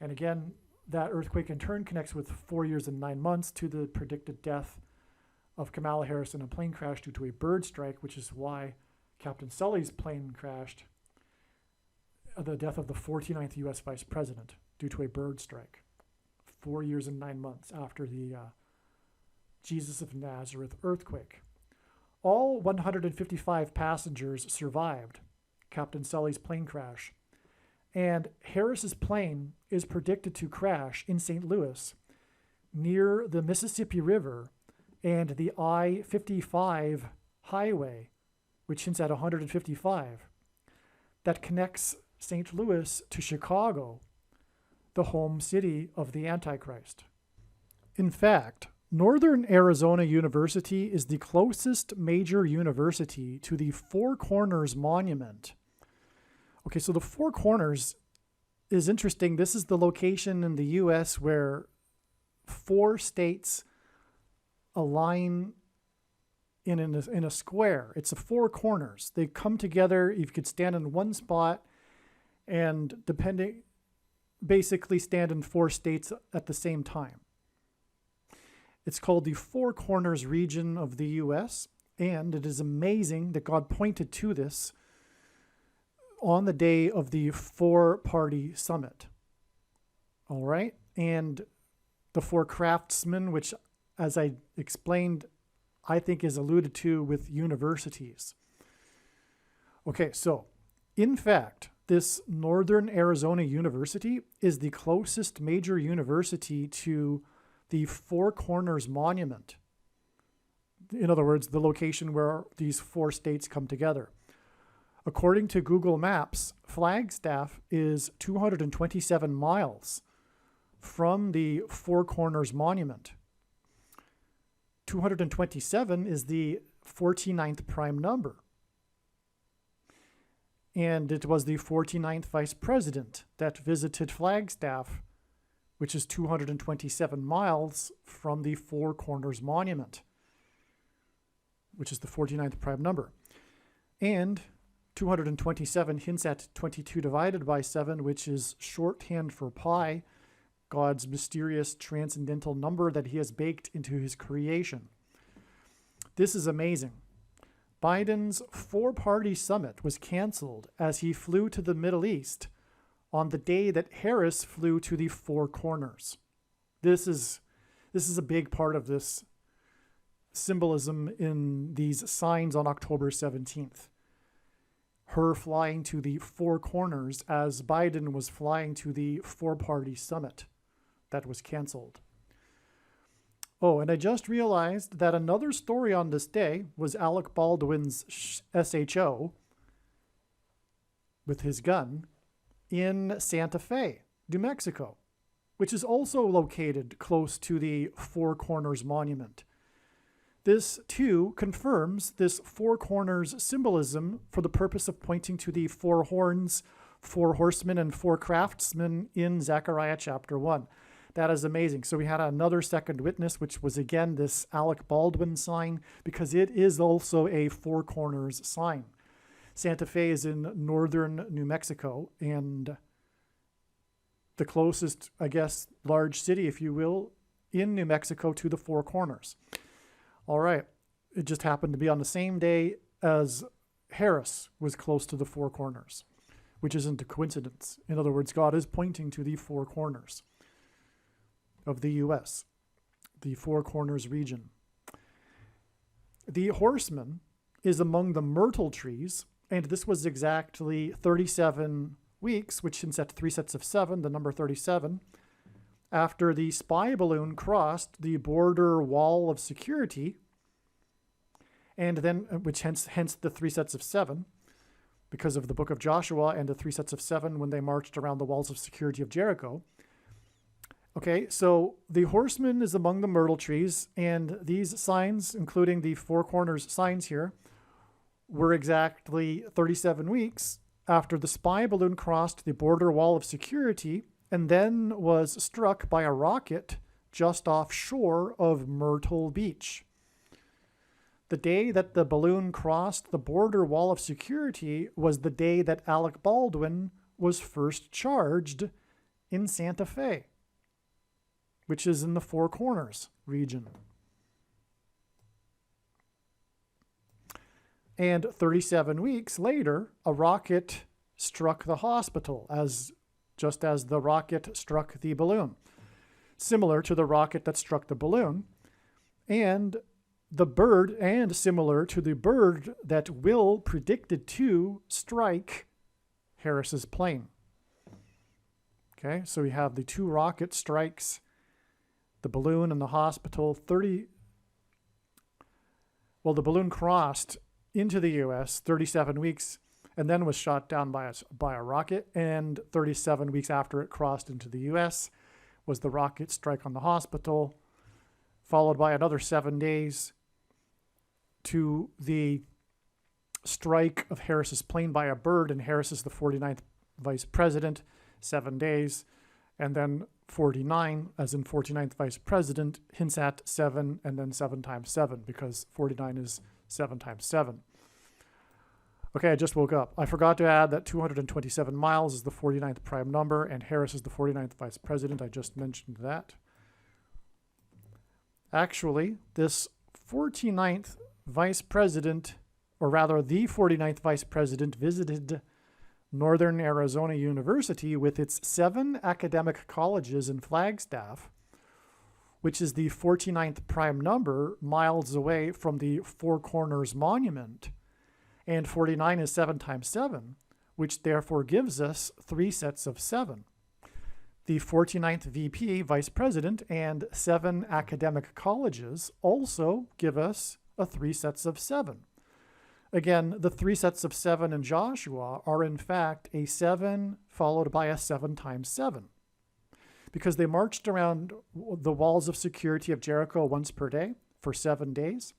And again, that earthquake in turn connects with 4 years and 9 months to the predicted death of Kamala Harris in a plane crash due to a bird strike, which is why Captain Sully's plane crashed, the death of the 49th U.S. Vice President due to a bird strike, 4 years and 9 months after the Jesus of Nazareth earthquake. All 155 passengers survived Captain Sully's plane crash, and Harris's plane is predicted to crash in St. Louis near the Mississippi River and the I-55 highway, which hints at 155, that connects St. Louis to Chicago, the home city of the Antichrist. In fact, Northern Arizona University is the closest major university to the Four Corners Monument. Okay, so the Four Corners is interesting. This is the location in the U.S. where 4 states align in a square. It's a 4 corners. They come together. You could stand in one spot and basically stand in 4 states at the same time. It's called the Four Corners region of the U.S., and it is amazing that God pointed to this on the day of the 4-party summit. All right? And the 4 craftsmen, which, as I explained, I think is alluded to with universities. Okay, so, in fact, this Northern Arizona University is the closest major university to the Four Corners Monument. In other words, the location where these 4 states come together. According to Google Maps, Flagstaff is 227 miles from the Four Corners Monument. 227 is the 49th prime number. And it was the 49th vice president that visited Flagstaff, which is 227 miles from the Four Corners Monument, which is the 49th prime number. And 227 hints at 22 divided by 7, which is shorthand for pi, God's mysterious transcendental number that he has baked into his creation. This is amazing. Biden's 4-party summit was canceled as he flew to the Middle East on the day that Harris flew to the Four Corners. This is a big part of this symbolism in these signs on October 17th. Her flying to the Four Corners as Biden was flying to the 4-party summit that was canceled. Oh, and I just realized that another story on this day was Alec Baldwin's SHO with his gun in Santa Fe, New Mexico, which is also located close to the Four Corners Monument. This, too, confirms this Four Corners symbolism for the purpose of pointing to the 4 horns, 4 horsemen, and 4 craftsmen in Zechariah chapter 1. That is amazing. So we had another second witness, which was, again, this Alec Baldwin sign, because it is also a Four Corners sign. Santa Fe is in northern New Mexico, and the closest, I guess, large city, if you will, in New Mexico to the Four Corners. All right. It just happened to be on the same day as Harris was close to the Four Corners, which isn't a coincidence. In other words, God is pointing to the Four Corners of the U.S., the Four Corners region. The horseman is among the myrtle trees, and this was exactly 37 weeks, which hints at 3 sets of 7, the number 37, after the spy balloon crossed the border wall of security, and then, which hence the 3 sets of 7, because of the book of Joshua and the 3 sets of 7 when they marched around the walls of security of Jericho. Okay, so the horseman is among the myrtle trees, and these signs, including the Four Corners signs here, were exactly 37 weeks after the spy balloon crossed the border wall of security and then was struck by a rocket just offshore of Myrtle Beach. The day that the balloon crossed the border wall of security was the day that Alec Baldwin was first charged in Santa Fe, which is in the Four Corners region. And 37 weeks later, a rocket struck the hospital, just as the rocket struck the balloon, similar to the rocket that struck the balloon. And the bird, and similar to the bird that Will predicted to strike Harris's plane. Okay, so we have the 2 rocket strikes, the balloon and the hospital. The balloon crossed into the U.S. 37 weeks and then was shot down by a rocket. And 37 weeks after it crossed into the U.S. was the rocket strike on the hospital, followed by another 7 days to the strike of Harris's plane by a bird, and Harris is the 49th vice president, 7 days, and then 49, as in 49th vice president, hints at 7, and then 7 times 7, because 49 is 7 times 7. Okay, I just woke up. I forgot to add that 227 miles is the 49th prime number, and Harris is the 49th vice president. I just mentioned that. Actually, this 49th vice president, or rather the 49th vice president, visited Northern Arizona University with its 7 academic colleges in Flagstaff, which is the 49th prime number, miles away from the Four Corners Monument. And 49 is 7 times 7, which therefore gives us 3 sets of 7. The 49th VP, vice president, and 7 academic colleges also give us 3 sets of 7. Again, the 3 sets of 7 in Joshua are in fact a 7 followed by a 7 times 7, because they marched around the walls of security of Jericho once per day for 7 days.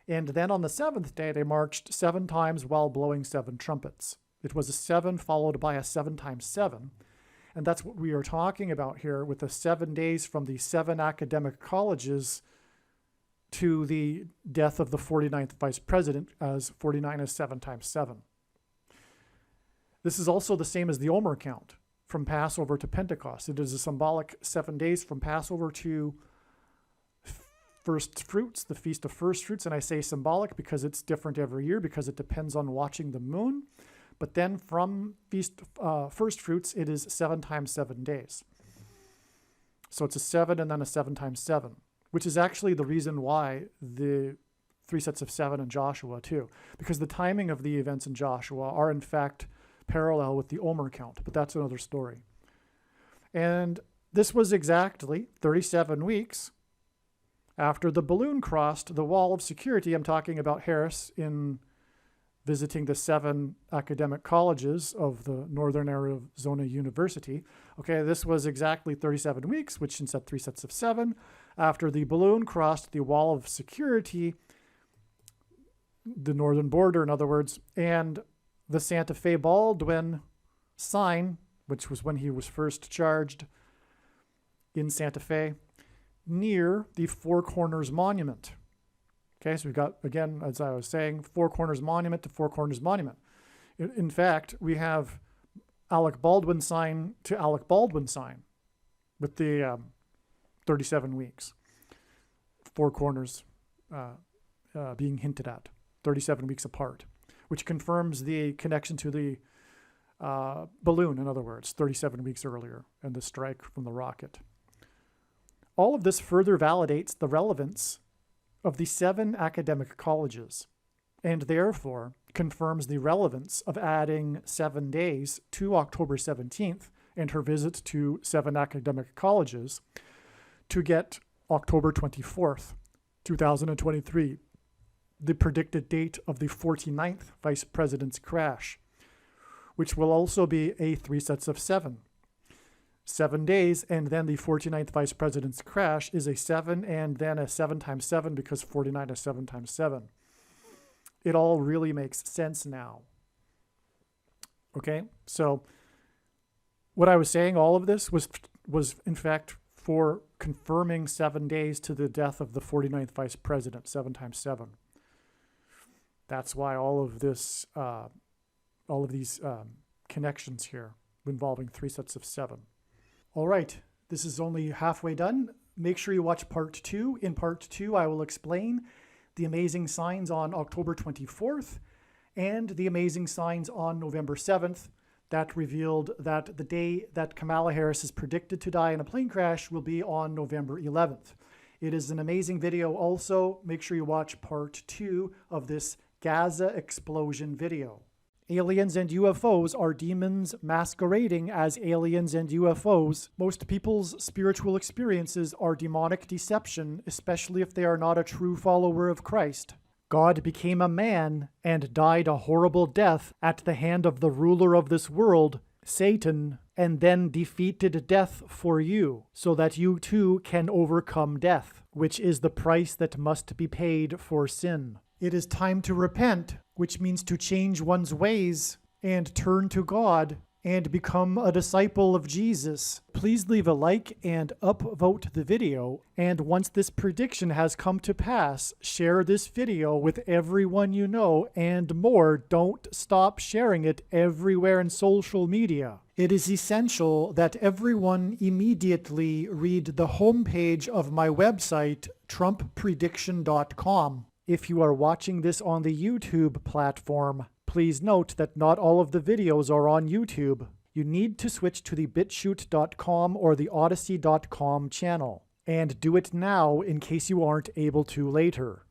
And then on the 7th day, they marched 7 times while blowing 7 trumpets. It was a 7 followed by a 7 times 7. And that's what we are talking about here with the 7 days from the 7 academic colleges to the death of the 49th vice president, as 49 is 7 times 7. This is also the same as the Omer count from Passover to Pentecost. It is a symbolic 7 days from Passover to first fruits, the Feast of First Fruits. And I say symbolic because it's different every year, because it depends on watching the moon. But then from First Fruits, it is 7 times 7 days. So it's a 7 and then a 7 times 7, which is actually the reason why the 3 sets of 7 in Joshua too, because the timing of the events in Joshua are in fact parallel with the Omer count, but that's another story. And this was exactly 37 weeks after the balloon crossed the wall of security. I'm talking about Harris in visiting the 7 academic colleges of the Northern Arizona University. Okay, this was exactly 37 weeks, which hints at 3 sets of 7, after the balloon crossed the wall of security, the northern border, in other words, and the Santa Fe Baldwin sign, which was when he was first charged in Santa Fe, near the Four Corners Monument. Okay, so we've got, again, as I was saying, Four Corners Monument to Four Corners Monument. In fact, we have Alec Baldwin sign to Alec Baldwin sign with the 37 weeks. Four corners being hinted at, 37 weeks apart, which confirms the connection to the balloon, in other words, 37 weeks earlier, and the strike from the rocket. All of this further validates the relevance of the 7 academic colleges, and therefore confirms the relevance of adding 7 days to October 17th and her visit to 7 academic colleges to get October 24th, 2023, the predicted date of the 49th vice president's crash, which will also be a 3 sets of 7. 7 days, and then the 49th vice president's crash is a 7, and then a 7 times 7, because 49 is 7 times 7. It all really makes sense now. Okay, so what I was saying, all of this was in fact for confirming 7 days to the death of the 49th vice president, 7 times 7. That's why all of this, all of these connections here involving 3 sets of 7. All right, this is only halfway done. Make sure you watch part 2. In part 2, I will explain the amazing signs on October 24th and the amazing signs on November 7th that revealed that the day that Kamala Harris is predicted to die in a plane crash will be on November 11th. It is an amazing video also. Make sure you watch part 2 of this Gaza explosion video. Aliens and UFOs are demons masquerading as aliens and UFOs. Most people's spiritual experiences are demonic deception, especially if they are not a true follower of Christ. God became a man and died a horrible death at the hand of the ruler of this world, Satan, and then defeated death for you, so that you too can overcome death, which is the price that must be paid for sin. It is time to repent, which means to change one's ways and turn to God and become a disciple of Jesus. Please leave a like and upvote the video. And once this prediction has come to pass, share this video with everyone you know, and more. Don't stop sharing it everywhere in social media. It is essential that everyone immediately read the homepage of my website, TrumpPrediction.com. If you are watching this on the YouTube platform, please note that not all of the videos are on YouTube. You need to switch to the BitChute.com or the Odyssey.com channel. And do it now in case you aren't able to later.